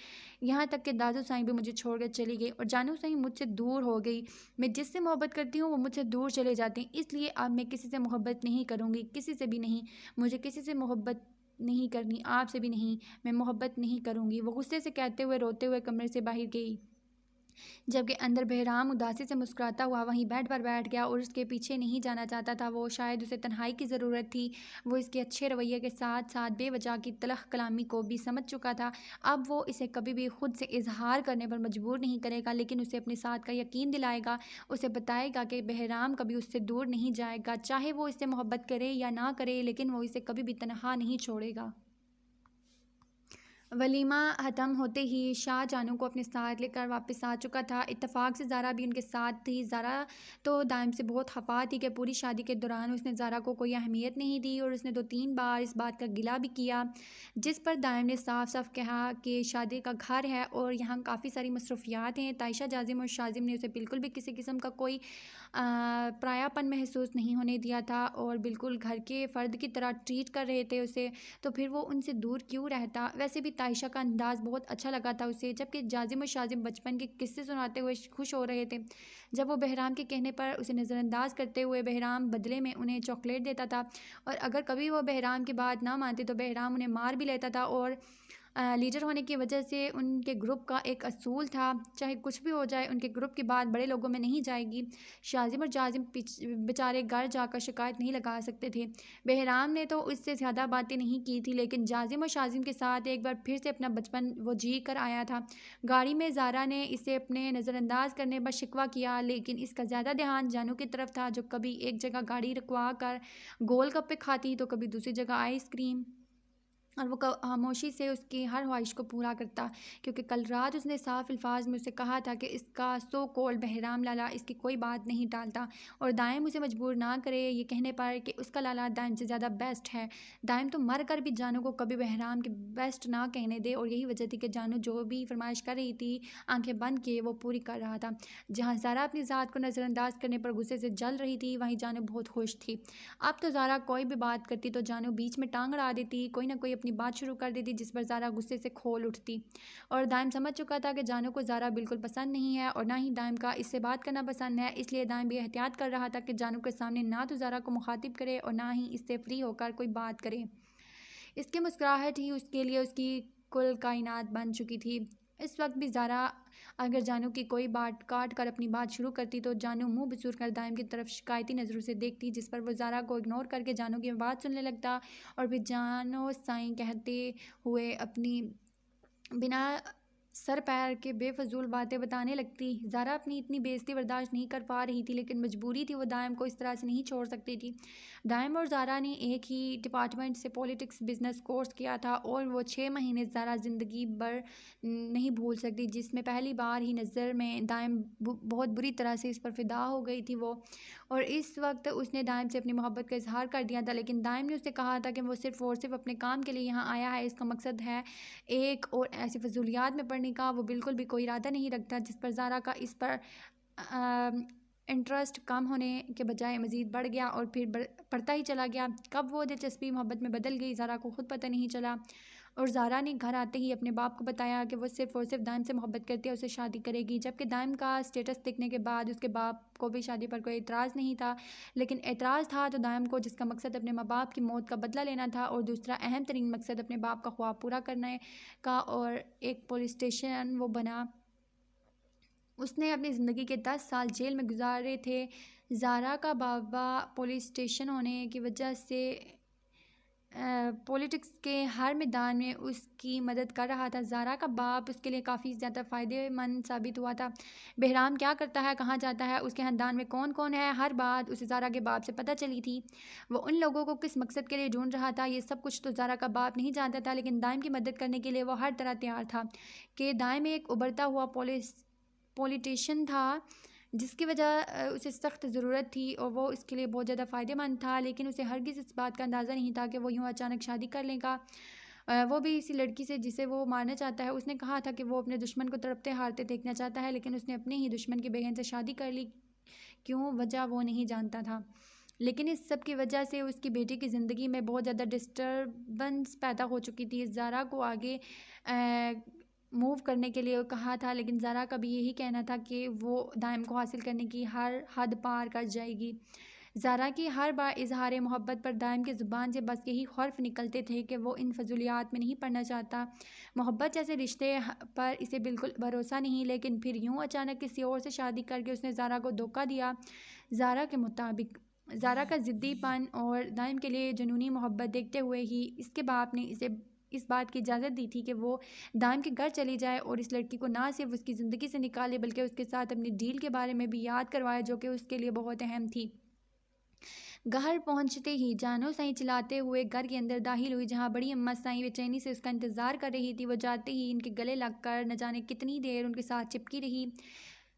यहाँ तक कि दादू साईं भी मुझे छोड़कर चली गई और जानू साईं मुझसे दूर हो गई। मैं जिससे मोहब्बत करती हूँ वो मुझसे दूर चले जाते हैं। इसलिए अब मैं किसी से मोहब्बत नहीं करूँगी, किसी से भी नहीं। मुझे किसी से मोहब्बत नहीं करनी, आपसे भी नहीं। मैं मोहब्बत नहीं करूँगी। वो गुस्से से कहते हुए रोते हुए कमरे से बाहर गई, जबकि अंदर बहराम उदासी से मुस्कुराता हुआ वहीं बेड पर बैठ गया और उसके पीछे नहीं जाना चाहता था। वो शायद उसे तन्हाई की ज़रूरत थी। वो इसके अच्छे रवैये के साथ साथ बेवजह की तलख कलामी को भी समझ चुका था। अब वो इसे कभी भी खुद से इजहार करने पर मजबूर नहीं करेगा, लेकिन उसे अपने साथ का यकीन दिलाएगा। उसे बताएगा कि बहराम कभी उससे दूर नहीं जाएगा, चाहे वो इससे मोहब्बत करे या ना करे, लेकिन वो इसे कभी भी तनहा नहीं छोड़ेगा। वलीमा ख़त्म होते ही शाह जानू को अपने साथ लेकर वापस आ चुका था। इत्तेफाक से ज़ारा भी उनके साथ थी। ज़ारा तो दाइम से बहुत खफा थी कि पूरी शादी के दौरान उसने ज़ारा को कोई अहमियत नहीं दी, और उसने 2-3 बार इस बात का गिला भी किया, जिस पर दाइम ने साफ साफ कहा कि शादी का घर है और यहाँ काफ़ी सारी मसरूफियात हैं। तायशा, जाजिम और शाजिम ने उसे बिल्कुल भी किसी किस्म का कोई परायापन महसूस नहीं होने दिया था और बिल्कुल घर के फ़र्द की तरह ट्रीट कर रहे थे उसे। तो फिर वो उनसे दूर क्यों रहता? वैसे भी तायशा का अंदाज़ बहुत अच्छा लगा था उसे, जबकि जाजिम और शाजिम बचपन के किस्से सुनाते हुए खुश हो रहे थे। जब वो बहराम के कहने पर उसे नज़रअंदाज करते हुए बहराम बदले में उन्हें चॉकलेट देता था, और अगर कभी वो बहराम की बात ना मानते तो बहराम उन्हें मार भी लेता था। और लीडर होने की वजह से उनके ग्रुप का एक असूल था, चाहे कुछ भी हो जाए उनके ग्रुप की बात बड़े लोगों में नहीं जाएगी। शाजिम और जाजिम बेचारे घर जाकर शिकायत नहीं लगा सकते थे। बहराम ने तो उससे ज़्यादा बातें नहीं की थी, लेकिन जाजिम और शाजिम के साथ एक बार फिर से अपना बचपन वो जी कर आया था। गाड़ी में ज़ारा ने इसे अपने नज़रअंदाज करने पर शिकवा किया, लेकिन इसका ज़्यादा ध्यान जानू की तरफ था, जो कभी एक जगह गाड़ी रुकवा कर गोलगप्पे खाती तो कभी दूसरी जगह आइसक्रीम। और वो खामोशी से उसकी हर ख्वाहिश को पूरा करता, क्योंकि कल रात उसने साफ अल्फाज में उसे कहा था कि इसका सो कॉल्ड बहराम लाला इसकी कोई बात नहीं टालता, और दाइम उसे मजबूर ना करे ये कहने पर कि उसका लाला दाइम से ज़्यादा बेस्ट है। दाइम तो मर कर भी जानू को कभी बहराम के बेस्ट ना कहने दे, और यही वजह थी कि जानू जो भी फरमाइश कर रही थी आंखें बंद किए वो पूरी कर रहा था। जहाँ ज़ारा अपनी ज़ात को नज़रअंदाज करने पर गुस्से से जल रही थी, वहीं जानू बहुत खुश थी। अब तो ज़ारा कोई भी बात करती तो जानू बीच में टांग अड़ा देती, कोई ना कोई अपनी बात शुरू कर देती, जिस पर ज़ारा गुस्से से खोल उठती। और दाइम समझ चुका था कि जानू को ज़ारा बिल्कुल पसंद नहीं है, और ना ही दाइम का इससे बात करना पसंद है। इसलिए दाइम भी एहतियात कर रहा था कि जानू के सामने ना तो ज़ारा को मुखातिब करे और ना ही इससे फ्री होकर कोई बात करे। इसकी मुस्कुराहट ही उसके लिए उसकी कुल कायनात बन चुकी थी। इस वक्त भी ज़ारा अगर जानू की कोई बात काट कर अपनी बात शुरू करती तो जानू मुंह बिसूर कर दाइम की तरफ शिकायती नज़रों से देखती, जिस पर वो ज़ारा को इग्नोर करके जानू की बात सुनने लगता, और फिर जानू साईं कहते हुए अपनी बिना सर पैर के बेफजूल बातें बताने लगती। ज़ारा अपनी इतनी बेइज्जती बर्दाश्त नहीं कर पा रही थी, लेकिन मजबूरी थी, वो दाइम को इस तरह से नहीं छोड़ सकती थी। दाइम और ज़ारा ने एक ही डिपार्टमेंट से पॉलिटिक्स बिजनेस कोर्स किया था, और वो 6 महीने ज़ारा ज़िंदगी भर नहीं भूल सकती, जिसमें पहली बार ही नज़र में दाइम बहुत बुरी तरह से इस पर फ़िदा हो गई थी वो। और इस वक्त उसने दाइम से अपनी मोहब्बत का इजहार कर दिया था, लेकिन दाइम ने उससे कहा था कि वो सिर्फ़ और सिर्फ अपने काम के लिए यहाँ आया है, इसका मकसद है एक और ऐसी फजूलियात में पढ़ने का। वो बिल्कुल भी कोई इरादा नहीं रखता, जिस पर ज़ारा का इस पर इंटरेस्ट कम होने के बजाय मज़ीद बढ़ गया और फिर बढ़ता ही चला गया। कब वो दिलचस्पी मोहब्बत में बदल गई ज़ारा को खुद पता नहीं चला। और ज़ारा ने घर आते ही अपने बाप को बताया कि वो सिर्फ़ और सिर्फ दाइम से मोहब्बत करती है, उसे शादी करेगी, जबकि दाइम का स्टेटस देखने के बाद उसके बाप को भी शादी पर कोई एतराज़ नहीं था। लेकिन एतराज़ था तो दाइम को, जिसका मकसद अपने माँ बाप की मौत का बदला लेना था, और दूसरा अहम तरीन मकसद अपने बाप का ख्वाब पूरा करने का, और एक पुलिस स्टेशन वो बना। उसने अपनी ज़िंदगी के 10 साल जेल में गुजारे थे। ज़ारा का बाबा पुलिस स्टेशन होने की वजह से पॉलिटिक्स के हर मैदान में उसकी मदद कर रहा था। ज़ारा का बाप उसके लिए काफ़ी ज़्यादा फ़ायदेमंद साबित हुआ था। बहराम क्या करता है, कहाँ जाता है, उसके ख़ानदान में कौन कौन है, हर बात उसे ज़ारा के बाप से पता चली थी। वो उन लोगों को किस मकसद के लिए ढूंढ रहा था, ये सब कुछ तो ज़ारा का बाप नहीं जानता था, लेकिन दाइम की मदद करने के लिए वो हर तरह तैयार था। कि दाइम एक उभरता हुआ पॉलिटिशियन था, जिसकी वजह उसे सख्त ज़रूरत थी, और वो इसके लिए बहुत ज़्यादा फ़ायदेमंद था। लेकिन उसे हरगिज़ इस बात का अंदाज़ा नहीं था कि वो यूँ अचानक शादी कर लेगा, वो भी इसी लड़की से जिसे वो मारना चाहता है। उसने कहा था कि वो अपने दुश्मन को तड़पते हारते देखना चाहता है, लेकिन उसने अपने ही दुश्मन की बहन से शादी कर ली। क्यों, वजह वो नहीं जानता था। लेकिन इस सब की वजह से उसकी बेटी की ज़िंदगी में बहुत ज़्यादा डिस्टर्बेंस पैदा हो चुकी थी। ज़ारा को आगे मूव करने के लिए कहा था, लेकिन ज़ारा का भी यही कहना था कि वो दाइम को हासिल करने की हर हद पार कर जाएगी। ज़ारा की हर बार इजहार मोहब्बत पर दाइम की ज़ुबान से बस यही हर्फ निकलते थे कि वो इन फजूलियात में नहीं पड़ना चाहता। मोहब्बत जैसे रिश्ते पर इसे बिल्कुल भरोसा नहीं, लेकिन फिर यूँ अचानक किसी और से शादी करके उसने ज़ारा को धोखा दिया। ज़ारा के मुताबिक ज़ारा का ज़िद्दीपन और दाइम के लिए जुनूनी मोहब्बत देखते हुए ही इसके बाप ने इसे इस बात की इजाज़त दी थी कि वो दाइम के घर चली जाए और इस लड़की को ना सिर्फ उसकी ज़िंदगी से निकाले, बल्कि उसके साथ अपनी डील के बारे में भी याद करवाए, जो कि उसके लिए बहुत अहम थी। घर पहुंचते ही जानू साईं चिल्लाते हुए घर के अंदर दाखिल हुई, जहां बड़ी अम्मा साईं बेचैनी से उसका इंतज़ार कर रही थी। वो जाते ही इनके गले लगकर न जाने कितनी देर उनके साथ चिपकी रही।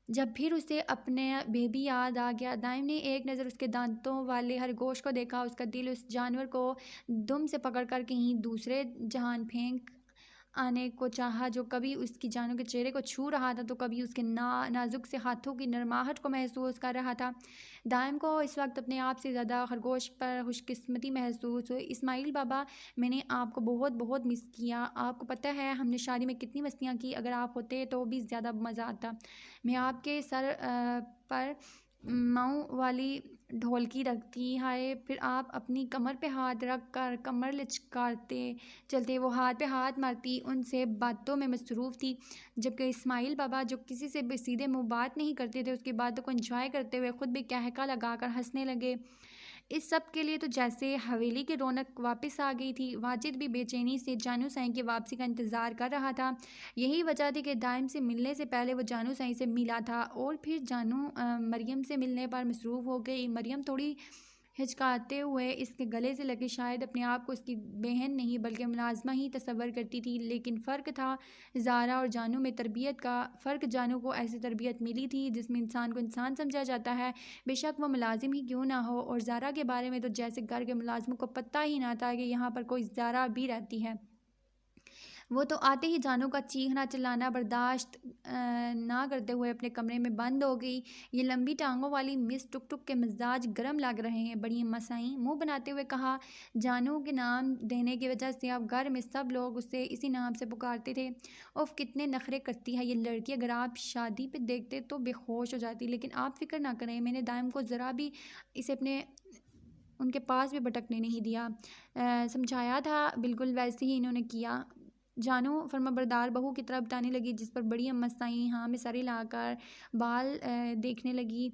जब फिर उसे अपने बेबी याद आ गया, दाइम ने एक नज़र उसके दांतों वाले खरगोश को देखा। उसका दिल उस जानवर को दुम से पकड़ कर कहीं दूसरे जहान फेंक आने को चाहा, जो कभी उसकी जानू के चेहरे को छू रहा था, तो कभी उसके नाजुक से हाथों की नरमाहट को महसूस कर रहा था। दाइम को इस वक्त अपने आप से ज़्यादा खरगोश पर खुशकिस्मती महसूस हुई। इस्माइल बाबा, मैंने आपको बहुत बहुत मिस किया। आपको पता है हमने शादी में कितनी मस्तियाँ की, अगर आप होते तो भी ज़्यादा मज़ा आता। मैं आपके सर पर माऊ वाली ढोलकी रखती, हाय फिर आप अपनी कमर पे हाथ रख कर कमर लचकाते चलते, वो हाथ पे हाथ मारती, उनसे बातों में मसरूफ़ थी। जबकि इस्माइल बाबा, जो किसी से भी सीधे मुँह बात नहीं करते थे, उसकी बातों को एंजॉय करते हुए खुद भी कहका लगाकर हंसने लगे। इस सब के लिए तो जैसे हवेली की रौनक वापस आ गई थी। वाजिद भी बेचैनी से जानू साईं की वापसी का इंतज़ार कर रहा था। यही वजह थी कि दाइम से मिलने से पहले वो जानू साईं से मिला था, और फिर जानू मरियम से मिलने पर मसरूफ़ हो गई। मरियम थोड़ी हिचकाते हुए इसके गले से लगे। शायद अपने आप को उसकी बहन नहीं बल्कि मुलाजमा ही तस्वर करती थी, लेकिन फ़र्क था ज़ारा और जानू में, तरबियत का फ़र्क। जानू को ऐसी तरबियत मिली थी जिसमें इंसान को इंसान समझा जाता है, बेशक वो मुलाजिम ही क्यों ना हो। और ज़ारा के बारे में तो जैसे घर के मुलाजिमों को पता ही ना था कि यहाँ पर कोई ज़ारा भी रहती है। वो तो आते ही जानू का चीखना चिल्लाना बर्दाश्त ना करते हुए अपने कमरे में बंद हो गई। ये लंबी टांगों वाली मिस टुक टुक के मिजाज गर्म लग रहे हैं, बड़ी मसाई मुंह बनाते हुए कहा। जानू के नाम देने की वजह से अब घर में सब लोग उसे इसी नाम से पुकारते थे। उफ, कितने नखरे करती है ये लड़की, अगर आप शादी पे देखते तो बेहोश हो जाती। लेकिन आप फिक्र ना करें, मैंने दाइम को ज़रा भी इसे अपने उनके पास भी भटकने नहीं दिया। समझाया था, बिल्कुल वैसे ही इन्होंने किया। जानू फर्माबरदार बहू की तरह बताने लगी, जिस पर बड़ी अम्मा साईं हाँ में सर हिलाकर बाल देखने लगी।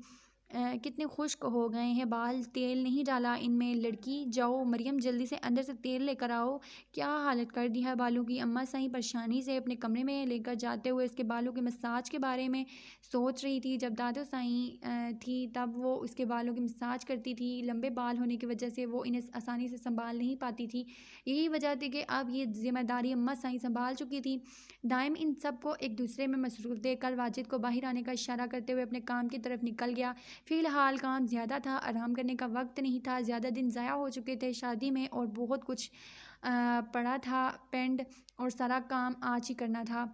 कितने खुश्क हो गए हैं बाल, तेल नहीं डाला इनमें। लड़की जाओ मरियम, जल्दी से अंदर से तेल लेकर आओ, क्या हालत कर दी है बालों की। अम्मा साईं परेशानी से अपने कमरे में लेकर जाते हुए इसके बालों के मसाज के बारे में सोच रही थी। जब दादू साईं थी तब वो उसके बालों की मसाज करती थी। लंबे बाल होने की वजह से वो इन्हें आसानी से संभाल नहीं पाती थी, यही वजह थी कि अब ये जिम्मेदारी अम्मा साईं संभाल चुकी थी। दाइम इन सब को एक दूसरे में मसरूफ़ देखकर वाजिद को बाहर आने का इशारा करते हुए अपने काम की तरफ निकल गया। फ़िलहाल काम ज़्यादा था, आराम करने का वक्त नहीं था। ज़्यादा दिन ज़ाया हो चुके थे शादी में और बहुत कुछ पड़ा था पेंड, और सारा काम आज ही करना था।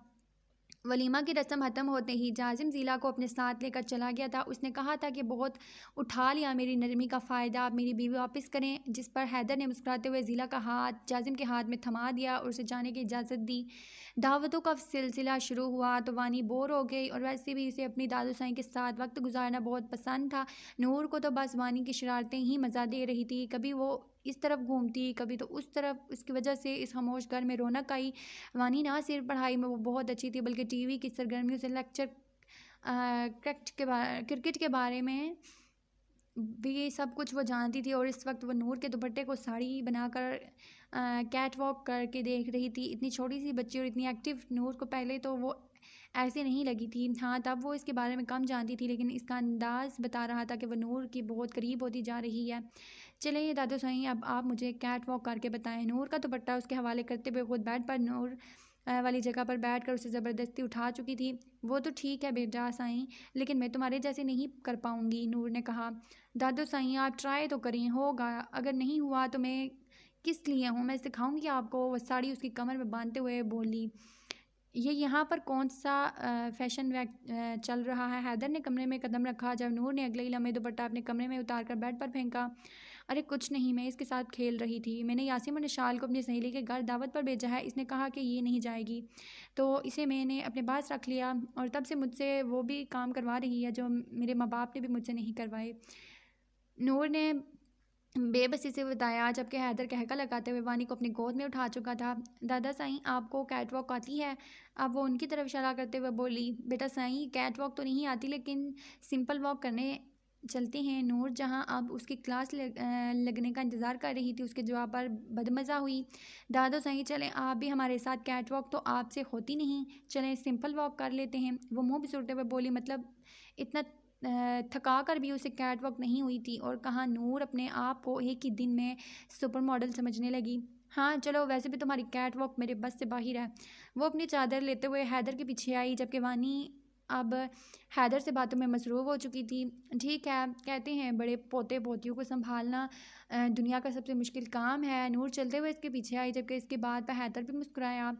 वलीमा की रस्म ख़त्म होते ही जाजिम ज़ीला को अपने साथ लेकर चला गया था। उसने कहा था कि बहुत उठा लिया मेरी नरमी का फ़ायदा, आप मेरी बीवी वापस करें। जिस पर हैदर ने मुस्कुराते हुए ज़ीला का हाथ जाजिम के हाथ में थमा दिया और उसे जाने की इजाज़त दी। दावतों का सिलसिला शुरू हुआ तो वानी बोर हो गई, और वैसे भी इसे अपनी दादू साईं के साथ वक्त गुजारना बहुत पसंद था। नूर को तो बस वानी की शरारतें ही मज़ा दे रही थी। कभी वो इस तरफ घूमती, कभी तो उस तरफ। इसकी वजह से इस खामोश घर में रौनक आई। वानी ना सिर्फ पढ़ाई में वो बहुत अच्छी थी, बल्कि टीवी की सरगर्मियों से लेक्चर, क्रिकेट के बारे में भी सब कुछ वो जानती थी। और इस वक्त वो नूर के दुपट्टे को साड़ी बनाकर कैट वॉक करके देख रही थी। इतनी छोटी सी बच्ची और इतनी एक्टिव नूर को पहले तो वो ऐसे नहीं लगी थी। हाँ, तब वो इसके बारे में कम जानती थी, लेकिन इसका अंदाज़ बता रहा था कि वो नूर की बहुत करीब होती जा रही है। चलिए दादू साईं, अब आप मुझे कैट वॉक करके बताएं। नूर का दुपट्टा उसके हवाले करते हुए खुद बेड पर नूर वाली जगह पर बैठकर उसे ज़बरदस्ती उठा चुकी थी। वो तो ठीक है बेटा साईं, लेकिन मैं तुम्हारे जैसे नहीं कर पाऊँगी, नूर ने कहा। दादू साईं, आप ट्राई तो करें, होगा। अगर नहीं हुआ तो मैं किस लिए हूँ, मैं सिखाऊंगी आपको। वह साड़ी उसकी कमर में बांधते हुए बोली। ये यहाँ पर कौन सा फैशन चल रहा है। हैदर ने कमरे में कदम रखा जब नूर ने अगले ही लम्हे दुपट्टा अपने कमरे में उतार कर बेड पर फेंका। अरे कुछ नहीं, मैं इसके साथ खेल रही थी। मैंने यासिम और निशाल को अपनी सहेली के घर दावत पर भेजा है, इसने कहा कि ये नहीं जाएगी तो इसे मैंने अपने पास रख लिया, और तब से मुझसे वो भी काम करवा रही है जो मेरे माँ बाप ने भी मुझसे नहीं करवाए, नूर ने बेबसी से बताया, जबकि हैदर कहका लगाते हुए वानी को अपनी गोद में उठा चुका था। दादा साईं, आपको कैट वॉक आती है। अब वो उनकी तरफ इशारा करते हुए बोली। बेटा साईं, कैट वॉक तो नहीं आती, लेकिन सिंपल वॉक करने चलते हैं। नूर जहां अब उसकी क्लास लगने का इंतज़ार कर रही थी, उसके जवाब पर बदमज़ा हुई। दादो साईं, चलें आप भी हमारे साथ। कैट वॉक तो आपसे होती नहीं, चलें सिंपल वॉक कर लेते हैं। वो मुँह बिसूरते हुए बोली। मतलब इतना थका कर भी उसे कैट वॉक नहीं हुई थी। और कहाँ नूर अपने आप को एक ही दिन में सुपर मॉडल समझने लगी। हाँ चलो, वैसे भी तुम्हारी कैट वॉक मेरे बस से बाहर है। वो अपनी चादर लेते हुए हैदर के पीछे आई, जबकि वानी अब हैदर से बातों में मसरूफ़ हो चुकी थी। ठीक है, कहते हैं बड़े पोते पोतियों को संभालना दुनिया का सबसे मुश्किल काम है। नूर चलते हुए इसके पीछे आई, जबकि इसके बाद पर हैदर भी मुस्कुराया।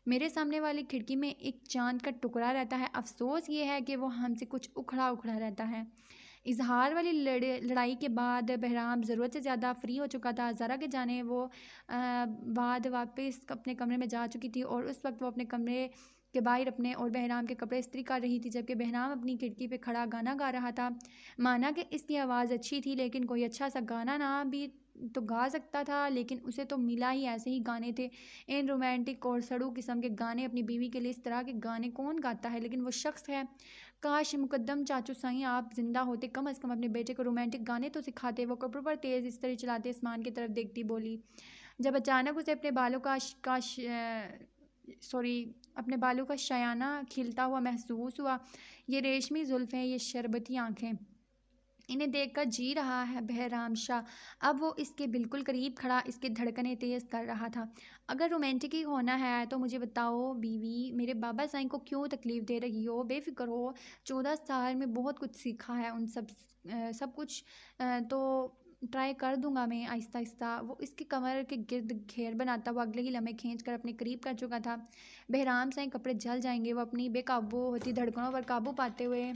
मेरे सामने वाली खिड़की में एक चांद का टुकड़ा रहता है, अफसोस ये है कि वो हमसे कुछ उखड़ा उखड़ा रहता है। इजहार वाली लड़ाई के बाद बहराम ज़रूरत से ज़्यादा फ्री हो चुका था। ज़रा के जाने वो बाद वापस अपने कमरे में जा चुकी थी, और उस वक्त वो अपने कमरे के बाहर अपने और बहराम के कपड़े इस्त्री कर रही थी, जबकि बहराम अपनी खिड़की पे खड़ा गाना गा रहा था। माना कि इसकी आवाज़ अच्छी थी, लेकिन कोई अच्छा सा गाना ना भी तो गा सकता था, लेकिन उसे तो मिला ही ऐसे ही गाने थे। इन रोमांटिक और सड़ू किस्म के गाने अपनी बीवी के लिए इस तरह के गाने कौन गाता है, लेकिन वो शख्स है। काश मुकद्दम चाचू साईं आप जिंदा होते, कम अज़ कम अपने बेटे को रोमांटिक गाने तो सिखाते। वो कपड़ों पर तेज़ इस तरह चलाते आसमान की तरफ देखती बोली। जब अचानक उसे अपने बालों का सॉरी अपने बालों का शयाना खिलता हुआ महसूस हुआ। ये रेशमी जुल्फ़ें, ये शरबती आँखें, इन्हें देखकर जी रहा है बहराम शाह। अब वो इसके बिल्कुल करीब खड़ा इसकी धड़कनें तेज़ कर रहा था। अगर रोमांटिक ही होना है तो मुझे बताओ बीवी, मेरे बाबा साईं को क्यों तकलीफ़ दे रही हो? बेफ़िक्र हो, 14 साल में बहुत कुछ सीखा है उन सब कुछ तो ट्राई कर दूंगा मैं आहिस्ता आहिस्ता। वो इसकी कमर के गिर्द घेर बनाता हुआ अगले ही लम्हे खींच कर अपने करीब कर चुका था। बहराम साईं कपड़े जल जाएंगे, वो अपनी बेकाबू होती धड़कनों पर काबू पाते हुए,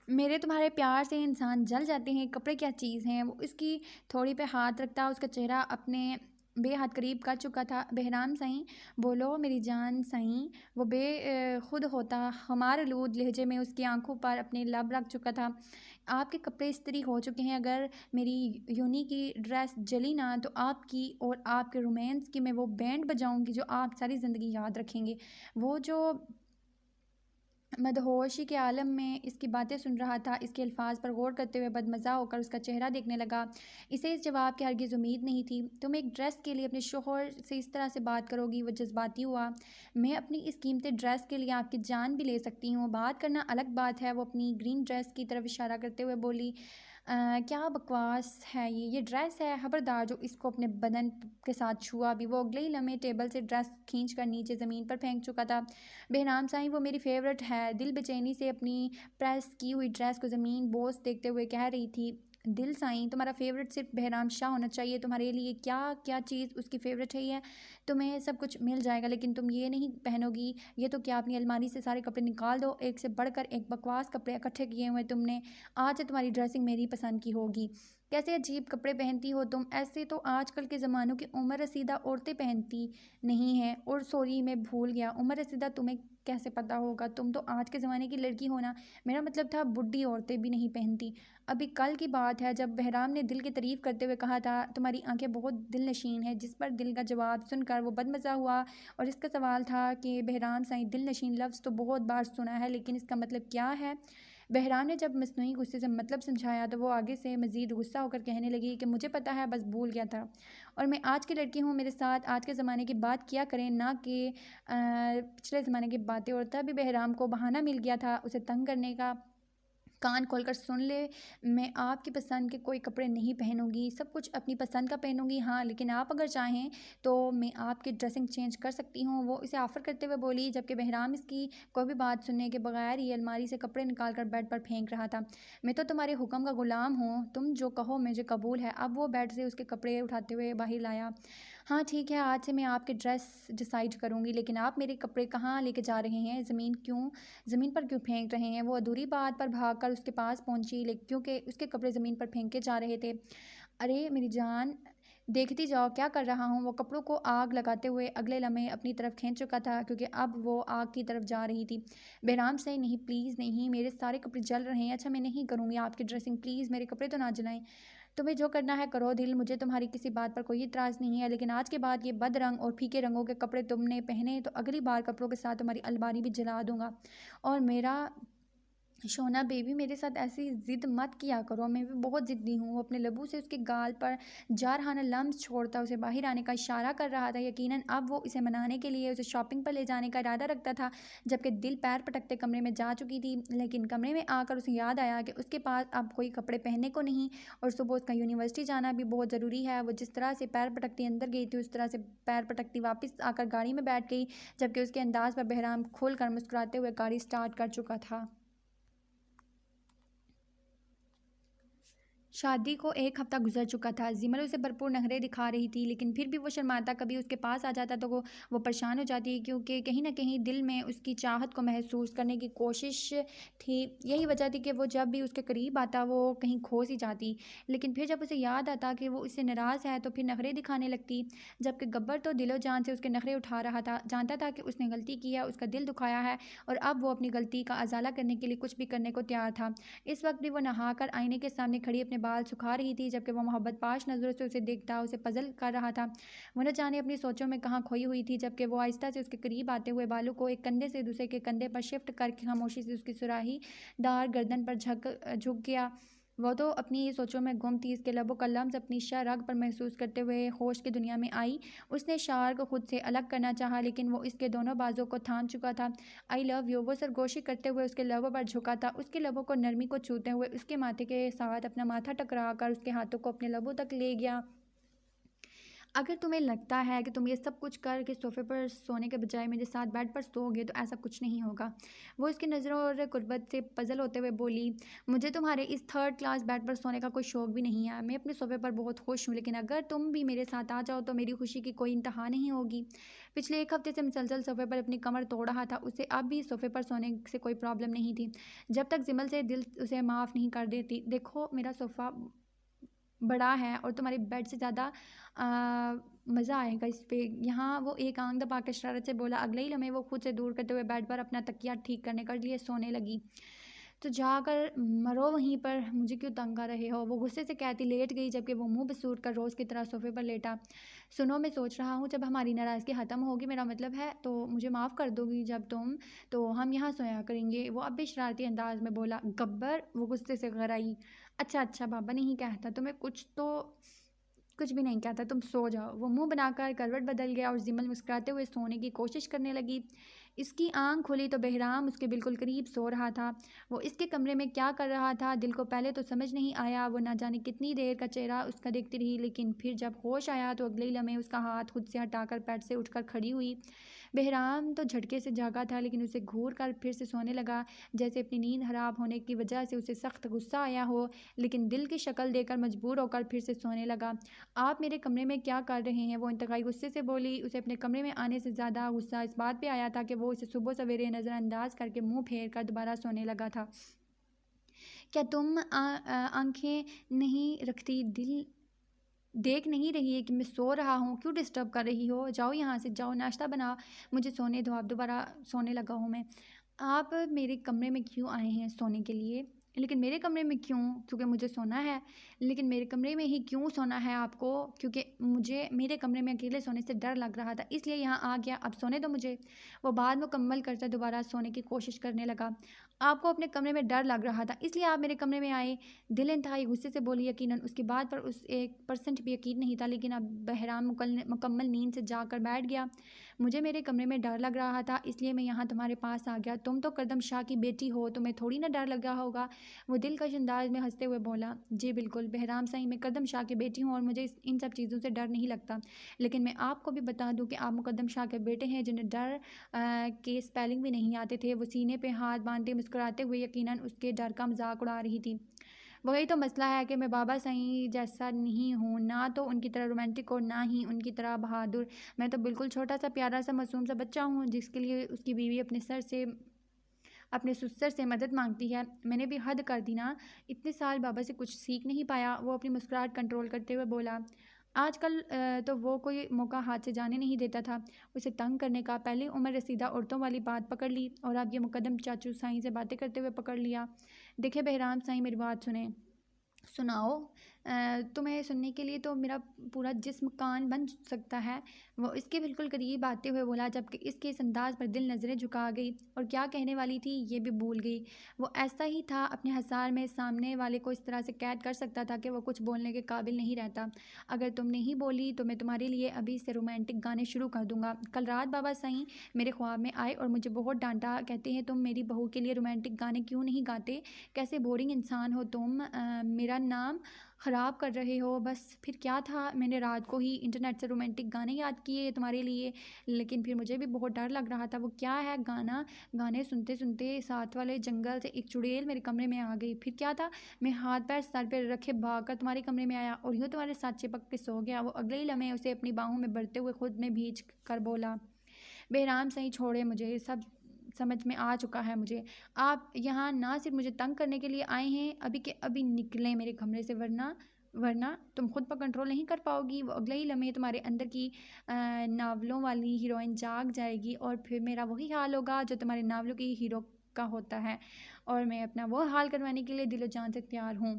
मेरे तुम्हारे प्यार से इंसान जल जाते हैं, कपड़े क्या चीज़ हैं। वो इसकी थोड़ी पे हाथ रखता, उसका चेहरा अपने बेहद करीब कर चुका था। बहराम सईं बोलो मेरी जान सईं। वो खुद होता हमार आलूद लहजे में उसकी आंखों पर अपने लब रख चुका था। आपके कपड़े इस्त्री हो चुके हैं, अगर मेरी यूनी की ड्रेस जली ना तो आपकी और आपके रोमांस की मैं वो बैंड बजाऊंगी जो आप सारी ज़िंदगी याद रखेंगे। वो जो मदहोशी के आलम में इसकी बातें सुन रहा था, इसके अल्फाज पर गौर करते हुए बदमज़ा होकर उसका चेहरा देखने लगा। इसे इस जवाब की हरगिज़ उम्मीद नहीं थी। तुम एक ड्रेस के लिए अपने शोहर से इस तरह से बात करोगी? वो जज्बाती हुआ। मैं अपनी इस कीमती ड्रेस के लिए आपकी जान भी ले सकती हूँ, बात करना अलग बात है। वो अपनी ग्रीन ड्रेस की तरफ इशारा करते हुए बोली। क्या बकवास है ये ड्रेस है, खबरदार जो इसको अपने बदन के साथ छुआ भी। वो अगले ही लम्हे टेबल से ड्रेस खींच कर नीचे ज़मीन पर फेंक चुका था। बहराम साईं वो मेरी फेवरेट है, दिल बेचैनी से अपनी प्रेस की हुई ड्रेस को ज़मीन बोस देखते हुए कह रही थी। दिल साईं तुम्हारा फेवरेट सिर्फ बहराम शाह होना चाहिए, तुम्हारे लिए क्या क्या चीज़ उसकी फेवरेट है ये तुम्हें सब कुछ मिल जाएगा, लेकिन तुम ये नहीं पहनोगी। ये तो क्या, अपनी अलमारी से सारे कपड़े निकाल दो, एक से बढ़कर एक बकवास कपड़े इकट्ठे किए हुए तुमने। आज से तुम्हारी ड्रेसिंग मेरी पसंद की होगी। कैसे अजीब कपड़े पहनती हो तुम, ऐसे तो आजकल के ज़मानों की उम्र रसीदा औरतें पहनती नहीं हैं। और सॉरी मैं भूल गया, उम्र रसीदा तुम्हें कैसे पता होगा, तुम तो आज के ज़माने की लड़की हो ना। मेरा मतलब था बुढ़ी औरतें भी नहीं पहनती। अभी कल की बात है जब बहराम ने दिल की तारीफ़ करते हुए कहा था तुम्हारी आंखें बहुत दिल नशीन है, जिस पर दिल का जवाब सुनकर वो बदमज़ा हुआ। और इसका सवाल था कि बहराम साईं दिल नशीन लफ्ज़ तो बहुत बार सुना है, लेकिन इसका मतलब क्या है? बहराम ने जब मसनूई गुस्से से मतलब समझाया तो वो आगे से मज़ीद गुस्सा होकर कहने लगी कि मुझे पता है, बस भूल गया था। और मैं आज की लड़की हूँ, मेरे साथ आज के ज़माने की बात किया करें, ना कि पिछले ज़माने की बातें। और तभी बहराम को बहाना मिल गया था उसे तंग करने का। कान खोलकर सुन ले, मैं आपकी पसंद के कोई कपड़े नहीं पहनूंगी, सब कुछ अपनी पसंद का पहनूंगी। हाँ, लेकिन आप अगर चाहें तो मैं आपकी ड्रेसिंग चेंज कर सकती हूँ, वो इसे ऑफ़र करते हुए बोली, जबकि बहराम इसकी कोई भी बात सुनने के बगैर ही अलमारी से कपड़े निकाल कर बेड पर फेंक रहा था। मैं तो तुम्हारे हुक्म का गुलाम हूँ, तुम जो कहो मुझे कबूल है। अब वो बेड से उसके कपड़े उठाते हुए बाहर लाया। हाँ ठीक है, आज से मैं आपकी ड्रेस डिसाइड करूँगी, लेकिन आप मेरे कपड़े कहाँ लेके जा रहे हैं? ज़मीन पर क्यों फेंक रहे हैं? वो अधूरी बात पर भागकर उसके पास पहुंची, लेकिन क्योंकि उसके कपड़े ज़मीन पर फेंके जा रहे थे। अरे मेरी जान, देखती जाओ क्या कर रहा हूँ। वो कपड़ों को आग लगाते हुए अगले लम्हे अपनी तरफ खींच चुका था, क्योंकि अब वो आग की तरफ जा रही थी। बहराम से नहीं, प्लीज़ नहीं, मेरे सारे कपड़े जल रहे हैं। अच्छा मैं नहीं करूँगी आपकी ड्रेसिंग, प्लीज़ मेरे कपड़े तो ना जलाएं। तुम्हें जो करना है करो दिल, मुझे तुम्हारी किसी बात पर कोई इतराज़ नहीं है, लेकिन आज के बाद ये बदरंग और फीके रंगों के कपड़े तुमने पहने तो अगली बार कपड़ों के साथ तुम्हारी अलमारी भी जला दूंगा। और मेरा शोना बेबी, मेरे साथ ऐसी ज़िद मत किया करो, मैं भी बहुत ज़िद्दी हूँ। वो अपने लबू से उसके गाल पर जारहाना लम्स छोड़ता उसे बाहर आने का इशारा कर रहा था। यकीनन अब वो इसे मनाने के लिए उसे शॉपिंग पर ले जाने का इरादा रखता था, जबकि दिल पैर पटकते कमरे में जा चुकी थी। लेकिन कमरे में आकर उसे याद आया कि उसके पास अब कोई कपड़े पहनने को नहीं, और सुबह उसका यूनिवर्सिटी जाना भी बहुत ज़रूरी है। वो जिस तरह से पैर पटकती अंदर गई थी, उस तरह से पैर पटकती वापस आकर गाड़ी में बैठ गई, जबकि उसके अंदाज पर बहराम खुल कर मुस्कुराते हुए गाड़ी स्टार्ट कर चुका था। शादी को एक हफ्ता गुजर चुका था। जिमल उसे भरपूर नखरे दिखा रही थी, लेकिन फिर भी वो शर्माता। कभी उसके पास आ जाता तो वो परेशान हो जाती, क्योंकि कहीं ना कहीं दिल में उसकी चाहत को महसूस करने की कोशिश थी। यही वजह थी कि वो जब भी उसके करीब आता वो कहीं खो सी जाती। लेकिन फिर जब उसे याद आता कि वो उससे नाराज़ है तो फिर नखरे दिखाने लगती, जबकि गब्बर तो दिलो जान से उसके नखरे उठा रहा था। जानता था कि उसने गलती की है, उसका दिल दुखाया है, और अब वो अपनी गलती का अजाला करने के लिए कुछ भी करने को तैयार था। इस वक्त भी वो नहाकर आईने के सामने खड़ी अपने बाल सुखा रही थी, जबकि वो मोहब्बत पाश नज़रों से उसे देखता उसे पजल कर रहा था। वो न जाने अपनी सोचों में कहाँ खोई हुई थी, जबकि वो आहिस्ता से उसके करीब आते हुए बालों को एक कंधे से दूसरे के कंधे पर शिफ्ट करके खामोशी से उसकी सुराही दार गर्दन पर झुक गया। वो तो अपनी सोचों में गुम थी। इसके लबों का लम्स अपनी शरग पर महसूस करते हुए होश की दुनिया में आई। उसने शार को खुद से अलग करना चाहा, लेकिन वो इसके दोनों बाजों को थाम चुका था। आई लव यू, वो सरगोशी करते हुए उसके लबों पर झुका था। उसके लबों को नरमी को छूते हुए उसके माथे के साथ अपना माथा टकरा कर उसके हाथों को अपने लबों तक ले गया। अगर तुम्हें लगता है कि तुम ये सब कुछ करके सोफे पर सोने के बजाय मेरे साथ बेड पर सोओगे, तो ऐसा कुछ नहीं होगा। वो इसकी नज़रों और कुर्बत से पजल होते हुए बोली, मुझे तुम्हारे इस थर्ड क्लास बेड पर सोने का कोई शौक भी नहीं है। मैं अपने सोफे पर बहुत खुश हूँ, लेकिन अगर तुम भी मेरे साथ आ जाओ तो मेरी खुशी की कोई इंतहा नहीं होगी। पिछले 1 हफ्ते से मुसलसल सोफे पर अपनी कमर तोड़ रहा था। उसे अब भी सोफे पर सोने से कोई प्रॉब्लम नहीं थी, जब तक जिमल से दिल उसे माफ़ नहीं कर देती। देखो, मेरा सोफ़ा बड़ा है और तुम्हारे बेड से ज़्यादा मज़ा आएगा इस पे। यहाँ वो एक आंख दबा के शरारत से बोला। अगले ही लम्हे वो खुद से दूर करते हुए बेड पर अपना तकिया ठीक करने के लिए सोने लगी। तो जाकर मरो वहीं पर, मुझे क्यों तंग कर रहे हो? वो गुस्से से कहती लेट गई, जबकि वो मुंह बसूर कर रोज़ की तरह सोफे पर लेटा। सुनो, मैं सोच रहा हूँ जब हमारी नाराज़गी ख़त्म होगी, मेरा मतलब है, तो मुझे माफ़ कर दोगी जब तुम, तो हम यहाँ सोया करेंगे। वो अब भी शरारती अंदाज में बोला। गब्बर, वो गुस्से से घर आई। अच्छा अच्छा, बाबा नहीं कहता तुम्हें कुछ, तो कुछ भी नहीं कहता, तुम सो जाओ। वो मुंह बनाकर करवट बदल गया और जिमल मुस्कुराते हुए सोने की कोशिश करने लगी। इसकी आंख खुली तो बहराम उसके बिल्कुल करीब सो रहा था। वो इसके कमरे में क्या कर रहा था, दिल को पहले तो समझ नहीं आया। वो ना जाने कितनी देर का चेहरा उसका देखती रही, लेकिन फिर जब होश आया तो अगले ही लम्हे उसका हाथ खुद से हटाकर बेड से उठकर खड़ी हुई। बहराम तो झटके से जागा था, लेकिन उसे घूर कर फिर से सोने लगा, जैसे अपनी नींद खराब होने की वजह से उसे सख्त गुस्सा आया हो, लेकिन दिल की शक्ल देकर मजबूर होकर फिर से सोने लगा। आप मेरे कमरे में क्या कर रहे हैं? वो इंतहाई गुस्से से बोली। उसे अपने कमरे में आने से ज़्यादा गुस्सा इस बात पे आया था कि वो उसे सुबह सवेरे नज़रअंदाज करके मुंह फेर कर दोबारा सोने लगा था। क्या तुम आंखें नहीं रखती? दिल देख नहीं रही है कि मैं सो रहा हूँ? क्यों डिस्टर्ब कर रही हो? जाओ यहाँ से, जाओ नाश्ता बनाओ, मुझे सोने दो, आप दोबारा सोने लगा हूँ मैं। आप मेरे कमरे में क्यों आए हैं सोने के लिए? लेकिन मेरे कमरे में क्यों? क्योंकि मुझे सोना है। लेकिन मेरे कमरे में ही क्यों सोना है आपको? क्योंकि मुझे मेरे कमरे में अकेले सोने से डर लग रहा था, इसलिए यहाँ आ गया। अब सोने दो मुझे। वो बात मुकम्मल करता दोबारा सोने की कोशिश करने लगा। आपको अपने कमरे में डर लग रहा था, इसलिए आप मेरे कमरे में आए। दिल इंतहाई गुस्से से बोली। यकीनन उसकी बात पर उस 1% भी यकीन नहीं था, लेकिन अब बहराम मुकम्मल नींद से जाकर बैठ गया। मुझे मेरे कमरे में डर लग रहा था, इसलिए मैं यहाँ तुम्हारे पास आ गया। तुम तो करदम शाह की बेटी हो, तुम्हें थोड़ी ना डर लगा होगा। वो दिलकश अंदाज में हंसते हुए बोला। जी बिल्कुल बहराम साईं, मैं करदम शाह की बेटी हूँ और मुझे इन सब चीज़ों से डर नहीं लगता। लेकिन मैं आपको भी बता दूँ कि आप मुकद्दम शाह के बेटे हैं, जिन्हें डर के स्पेलिंग भी नहीं आते थे। वो सीने पे हाथ बांधे मुस्कुराते हुए यकीनन उसके डर का मजाक उड़ा रही थी। वही तो मसला है कि मैं बाबा साईं जैसा नहीं हूँ, ना तो उनकी तरह रोमांटिक और ना ही उनकी तरह बहादुर। मैं तो बिल्कुल छोटा सा प्यारा सा मासूम सा बच्चा हूँ, जिसके लिए उसकी बीवी अपने सुसर से मदद मांगती है। मैंने भी हद कर दी ना, इतने साल बाबा से कुछ सीख नहीं पाया। वो अपनी मुस्कुराहट कंट्रोल करते हुए बोला। आजकल तो वो कोई मौका हाथ से जाने नहीं देता था उसे तंग करने का। पहले उम्र रसीदा औरतों वाली बात पकड़ ली और अब ये मुकद्दम चाचू साईं से बातें करते हुए पकड़ लिया। देखिए बहराम साईं, मेरी बात सुने। सुनाओ। तुम्हें सुनने के लिए तो मेरा पूरा जिस्म कान बन सकता है। वो इसके बिल्कुल करीब आते हुए बोला, जबकि इसके इस अंदाज पर दिल नज़रें झुका गई और क्या कहने वाली थी ये भी भूल गई। वो ऐसा ही था, अपने हसार में सामने वाले को इस तरह से कैद कर सकता था कि वो कुछ बोलने के काबिल नहीं रहता। अगर तुम नहीं बोली तो मैं तुम्हारे लिए अभी से रोमांटिक गाने शुरू कर दूंगा। कल रात बाबा साईं मेरे ख्वाब में आए और मुझे बहुत डांटा। कहते हैं तुम मेरी बहू के लिए रोमांटिक गाने क्यों नहीं गाते? कैसे बोरिंग इंसान हो तुम, मेरा नाम ख़राब कर रहे हो। बस फिर क्या था, मैंने रात को ही इंटरनेट से रोमांटिक गाने याद किए तुम्हारे लिए, लेकिन फिर मुझे भी बहुत डर लग रहा था। वो क्या है गाने सुनते सुनते साथ वाले जंगल से एक चुड़ैल मेरे कमरे में आ गई। फिर क्या था, मैं हाथ पैर सर पे रखे भागकर तुम्हारे कमरे में आया और यूँ तुम्हारे साथ चिपक के सो गया। वो अगले ही लम्हे उसे अपनी बाहों में भरते हुए खुद में भींच कर बोला। बेराम सही छोड़े, मुझे सब समझ में आ चुका है। मुझे आप यहाँ ना सिर्फ मुझे तंग करने के लिए आए हैं, अभी के अभी निकलें मेरे कमरे से, वरना वरना तुम खुद पर कंट्रोल नहीं कर पाओगी। वो अगले ही लम्हे तुम्हारे अंदर की नावलों वाली हीरोइन जाग जाएगी और फिर मेरा वही हाल होगा जो तुम्हारे नावलों की हीरो का होता है, और मैं अपना वो हाल करवाने के लिए दिलो जान से तैयार हूँ।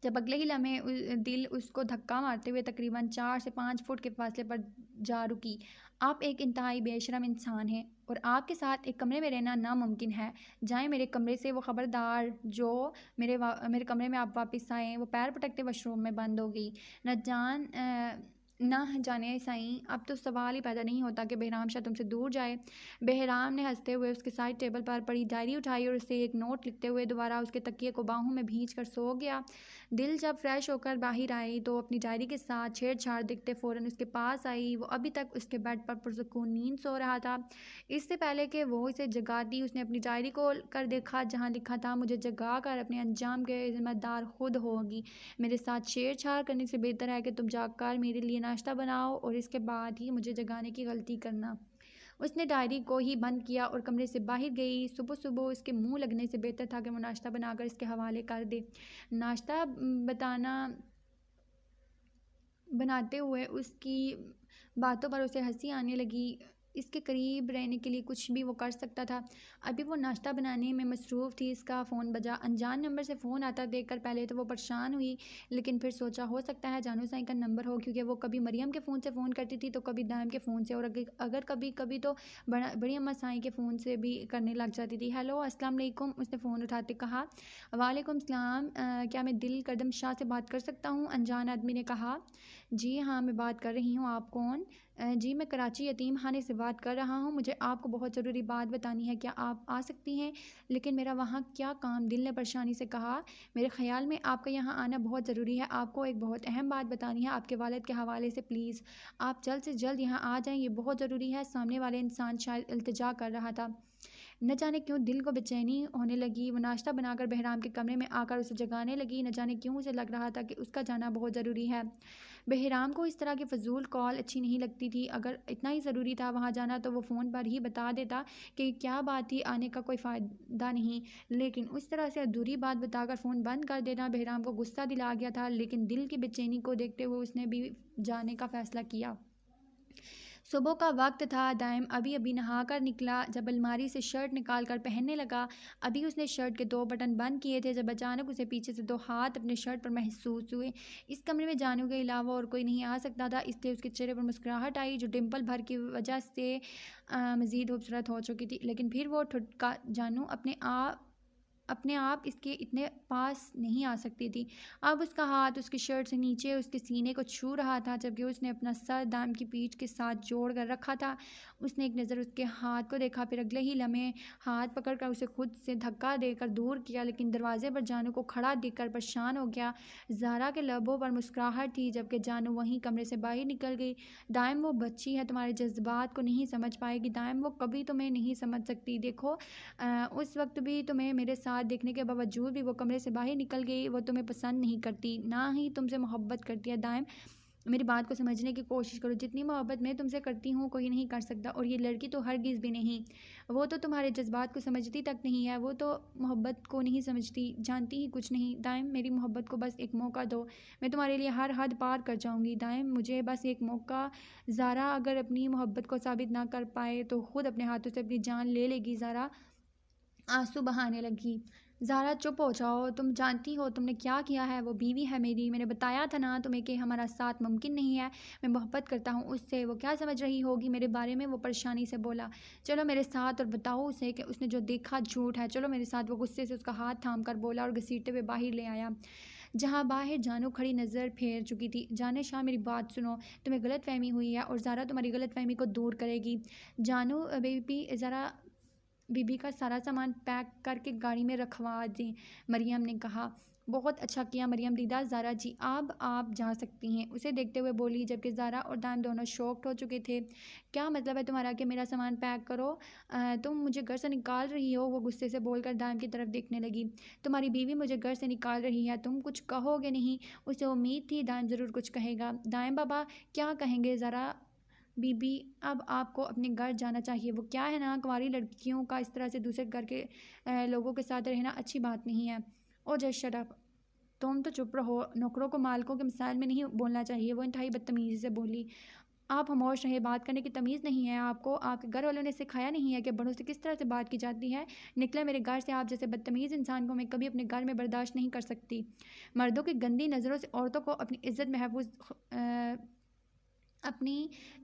जब अगले ही लम्हे दिल उसको धक्का मारते हुए तकरीबन 4 से 5 फुट के फासले पर जा रुकी। आप एक इंतहाई बेशरम इंसान हैं और आपके साथ एक कमरे में रहना नामुमकिन है। जाएं मेरे कमरे से। वो खबरदार जो मेरे कमरे में आप वापस आएँ। वो पैर पटकते वॉशरूम में बंद हो गई। ना जाने सही, अब तो सवाल ही पैदा नहीं होता कि बहराम शाह तुमसे दूर जाए। बहराम ने हंसते हुए उसके साइड टेबल पर पड़ी डायरी उठाई और उससे एक नोट लिखते हुए दोबारा उसके तकिए को बाहों में भींच कर सो गया। दिल जब फ्रेश होकर बाहर आई तो अपनी डायरी के साथ छेड़छाड़ दिखते फ़ौरन उसके पास आई। वो अभी तक उसके बेड पर पुरसुकून नींद सो रहा था। इससे पहले कि वो इसे जगाती उसने अपनी डायरी खोल कर देखा, जहाँ लिखा था, मुझे जगा कर अपने अंजाम के जिम्मेदार खुद होगी। मेरे साथ छेड़छाड़ करने से बेहतर है कि तुम जाकर मेरे लिए नाश्ता बनाओ और इसके बाद ही मुझे जगाने की गलती करना। उसने डायरी को ही बंद किया और कमरे से बाहर गई। सुबह सुबह उसके मुंह लगने से बेहतर था कि वो नाश्ता बनाकर इसके हवाले कर दे। नाश्ता बनाते हुए उसकी बातों पर उसे हंसी आने लगी। इसके करीब रहने के लिए कुछ भी वो कर सकता था। अभी वो नाश्ता बनाने में मसरूफ़ थी। इसका फ़ोन बजा। अनजान नंबर से फ़ोन आता देखकर पहले तो वो परेशान हुई, लेकिन फिर सोचा हो सकता है जानू साईं का नंबर हो, क्योंकि वो कभी मरियम के फ़ोन से फ़ोन करती थी तो कभी दाम के फ़ोन से, और अगर कभी कभी तो बड़ी अम्मा साईं के फ़ोन से भी करने लग जाती थी। हेलो, अस्सलाम वालेकुम, उसने फ़ोन उठाते कहा। वालेकुम सलाम, क्या मैं दिल करदम शाह से बात कर सकता हूँ? अनजान आदमी ने कहा। जी हाँ, मैं बात कर रही हूँ। आप कौन? जी, मैं कराची यतीम खाने से बात कर रहा हूँ। मुझे आपको बहुत ज़रूरी बात बतानी है। क्या आप आ सकती हैं? लेकिन मेरा वहाँ क्या काम? दिल ने परेशानी से कहा। मेरे ख़्याल में आपका यहाँ आना बहुत ज़रूरी है। आपको एक बहुत अहम बात बतानी है आपके वालिद के हवाले से। प्लीज़ आप जल्द से जल्द यहाँ आ जाएँ, ये बहुत ज़रूरी है। सामने वाले इंसान शायद इल्तिजा कर रहा था। न जाने क्यों दिल को बेचैनी होने लगी। वो नाश्ता बनाकर बहराम के कमरे में आकर उसे जगाने लगी। न जाने क्यों उसे लग रहा था कि उसका जाना बहुत ज़रूरी है। बहराम को इस तरह की फ़जूल कॉल अच्छी नहीं लगती थी। अगर इतना ही ज़रूरी था वहाँ जाना तो वो फ़ोन पर ही बता देता कि क्या बात थी, आने का कोई फ़ायदा नहीं। लेकिन उस तरह से अधूरी बात बताकर फ़ोन बंद कर देना बहराम को गुस्सा दिला गया था। लेकिन दिल की बेचैनी को देखते हुए उसने भी जाने का फ़ैसला किया। सुबह का वक्त था। दाइम अभी अभी नहा कर निकला। जब अलमारी से शर्ट निकाल कर पहनने लगा, अभी उसने शर्ट के 2 बटन बंद किए थे जब अचानक उसे पीछे से 2 हाथ अपने शर्ट पर महसूस हुए। इस कमरे में जानू के अलावा और कोई नहीं आ सकता था, इसलिए उसके चेहरे पर मुस्कुराहट आई जो डिम्पल भर की वजह से मज़ीद खूबसूरत हो चुकी थी। लेकिन फिर वो ठुटका। जानू अपने आप इसके इतने पास नहीं आ सकती थी। अब उसका हाथ उसकी शर्ट से नीचे उसके सीने को छू रहा था, जबकि उसने अपना सर दाम की पीठ के साथ जोड़ कर रखा था। उसने एक नज़र उसके हाथ को देखा, फिर अगले ही लम्हे हाथ पकड़कर उसे खुद से धक्का देकर दूर किया। लेकिन दरवाजे पर जानू को खड़ा देखकर परेशान हो गया। ज़ारा के लबों पर मुस्कुराहट थी, जबकि जानू वहीं कमरे से बाहर निकल गई। दाइम, वो बच्ची है, तुम्हारे जज्बात को नहीं समझ पाएगी। दाइम, वो कभी तुम्हें नहीं समझ सकती। देखो, उस वक्त भी तुम्हें मेरे साथ देखने के बावजूद भी वो कमरे से बाहर निकल गई। वो तुम्हें पसंद नहीं करती, ना ही तुमसे मोहब्बत करती है। दाइम, मेरी बात को समझने की कोशिश करो। जितनी मोहब्बत मैं तुमसे करती हूँ कोई नहीं कर सकता, और ये लड़की तो हरगिज़ भी नहीं। वो तो तुम्हारे जज्बात को समझती तक नहीं है। वो तो मोहब्बत को नहीं समझती, जानती ही कुछ नहीं। दाइम, मेरी मोहब्बत को बस एक मौका दो, मैं तुम्हारे लिए हर हद पार कर जाऊँगी। दाइम, मुझे बस एक मौका। ज़ारा अगर अपनी मोहब्बत को साबित ना कर पाए तो खुद अपने हाथों से अपनी जान ले लेगी। ज़ारा आंसू बहाने लगी। ज़ारा, चुप हो जाओ। तुम जानती हो तुमने क्या किया है। वो बीवी है मेरी। मैंने बताया था ना तुम्हें कि हमारा साथ मुमकिन नहीं है। मैं मोहब्बत करता हूँ उससे। वो क्या समझ रही होगी मेरे बारे में? वो परेशानी से बोला। चलो मेरे साथ और बताओ उसे कि उसने जो देखा झूठ है। चलो मेरे साथ। वो गुस्से से उसका हाथ थाम कर बोला और घसीटते हुए बाहर ले आया, जहाँ बाहर जानू खड़ी नज़र फेर चुकी थी। जाने शाह, मेरी बात सुनो। तुम्हें गलत फहमी हुई है और ज़ारा तुम्हारी गलत फहमी को दूर करेगी। जानू बेबी, ज़रा बीबी का सारा सामान पैक करके गाड़ी में रखवा दें, मरियम ने कहा। बहुत अच्छा किया मरियम दीदा। ज़ारा जी, अब आप जा सकती हैं, उसे देखते हुए बोली, जबकि ज़ारा और दाइम दोनों शॉक्ड हो चुके थे। क्या मतलब है तुम्हारा कि मेरा सामान पैक करो? तुम मुझे घर से निकाल रही हो? वो गुस्से से बोलकर दाइम की तरफ देखने लगी। तुम्हारी बीवी मुझे घर से निकाल रही है, तुम कुछ कहोगे नहीं? उसे उम्मीद थी दाइम ज़रूर कुछ कहेगा। दाइम बाबा क्या कहेंगे? ज़ारा बीबी, अब आपको अपने घर जाना चाहिए। वो क्या है ना, कुंवारी लड़कियों का इस तरह से दूसरे घर के लोगों के साथ रहना अच्छी बात नहीं है। ओ जस्ट शट अप। तुम तो चुप रहो। नौकरों को मालिकों के मिसाल में नहीं बोलना चाहिए। वो इंतहाई बदतमीज़ी से बोली। आप खामोश रहें, बात करने की तमीज़ नहीं है आपको, आपके घर वालों ने सिखाया नहीं है कि बड़ों से किस तरह से बात की जाती है। निकले मेरे घर से, आप जैसे बदतमीज़ इंसान को मैं कभी अपने घर में बर्दाश्त नहीं कर सकती। मर्दों की गंदी नज़रों से औरतों को अपनी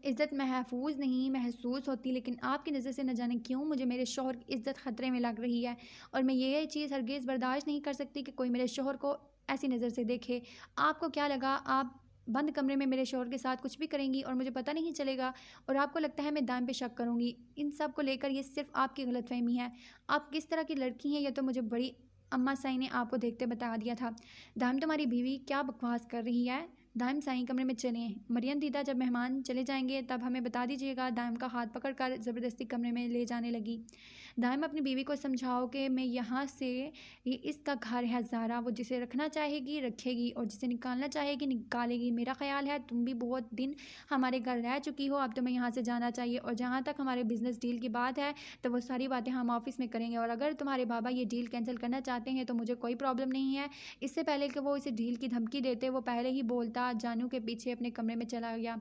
इज़्ज़त महफूज नहीं महसूस होती, लेकिन आपकी नज़र से न जाने क्यों मुझे मेरे शौहर की इज़्ज़त ख़तरे में लग रही है, और मैं ये चीज़ हरगिज़ बर्दाश्त नहीं कर सकती कि कोई मेरे शौहर को ऐसी नज़र से देखे। आपको क्या लगा, आप बंद कमरे में मेरे शौहर के साथ कुछ भी करेंगी और मुझे पता नहीं चलेगा, और आपको लगता है मैं दाम पे शक करूँगी। इन सब को लेकर ये सिर्फ़ आपकी गलतफ़हमी है। आप किस तरह की लड़की हैं ये तो मुझे बड़ी अम्मा साई ने आपको देखते बता दिया था। दाम तुम्हारी बीवी क्या बकवास कर रही है। दाइम साईं कमरे में चलें। मरियम दीदा जब मेहमान चले जाएंगे तब हमें बता दीजिएगा। दाइम का हाथ पकड़कर ज़बरदस्ती कमरे में ले जाने लगी। दाइम अपनी बीवी को समझाओ कि मैं यहाँ से, ये इसका घर है ज़ारा, वो जिसे रखना चाहेगी रखेगी और जिसे निकालना चाहेगी निकालेगी। मेरा ख्याल है तुम भी बहुत दिन हमारे घर रह चुकी हो, अब तुम्हें यहाँ से जाना चाहिए। और जहाँ तक हमारे बिज़नेस डील की बात है तो वो सारी बातें हम ऑफिस में करेंगे, और अगर तुम्हारे बाबा ये डील कैंसिल करना चाहते हैं तो मुझे कोई प्रॉब्लम नहीं है। इससे पहले कि वो इसे डील की धमकी देते, वो पहले ही बोलता जानू के पीछे अपने कमरे में चला गया,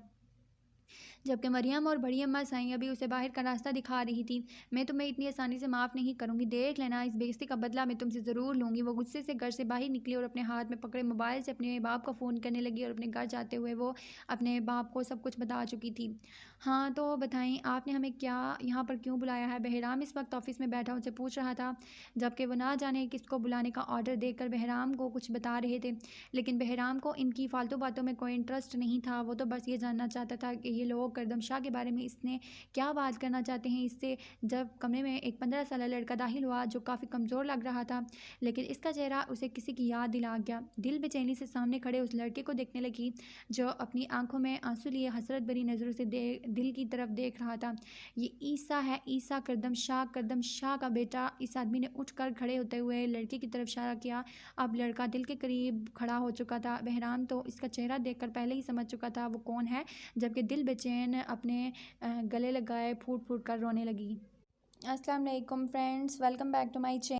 जबकि मरियम और बड़ी अम्मा साईं अभी उसे बाहर का रास्ता दिखा रही थी। मैं तुम्हें इतनी आसानी से माफ़ नहीं करूँगी, देख लेना, इस बेइज्जती का बदला मैं तुमसे ज़रूर लूँगी। वो गुस्से से घर से बाहर निकली और अपने हाथ में पकड़े मोबाइल से अपने बाप को फ़ोन करने लगी, और अपने घर जाते हुए वो अपने बाप को सब कुछ बता चुकी थी। हाँ तो बताएं, आपने हमें क्या यहाँ पर क्यों बुलाया है? बहराम इस वक्त ऑफिस में बैठा उनसे पूछ रहा था, जबकि वो ना जाने किसको बुलाने का ऑर्डर देकर बहराम को कुछ बता रहे थे। लेकिन बहराम को इनकी फालतू बातों में कोई इंटरेस्ट नहीं था। वो तो बस ये जानना चाहता था कि ये लोग करदम शाह के बारे में इसने क्या बात करना चाहते हैं इससे। जब कमरे में एक 15 साल लड़का दाखिल हुआ जो काफ़ी कमज़ोर लग रहा था, लेकिन इसका चेहरा उसे किसी की याद दिला गया। दिल बेचैनी से सामने खड़े उस लड़के को देखने लगी जो अपनी आंखों में आंसू लिए हसरत भरी नज़रों से दिल की तरफ देख रहा था। ये ईसा है, ईसा करदम शाह का बेटा। इस आदमी ने उठकर खड़े होते हुए लड़के की तरफ इशारा किया। अब लड़का दिल के करीब खड़ा हो चुका था। बहराम तो इसका चेहरा देखकर पहले ही समझ चुका था वो कौन है, जबकि दिल बेचैन अपने गले लगाए फूट फूट कर रोने लगी। अस्सलाम वालेकुम friends, welcome back to my channel.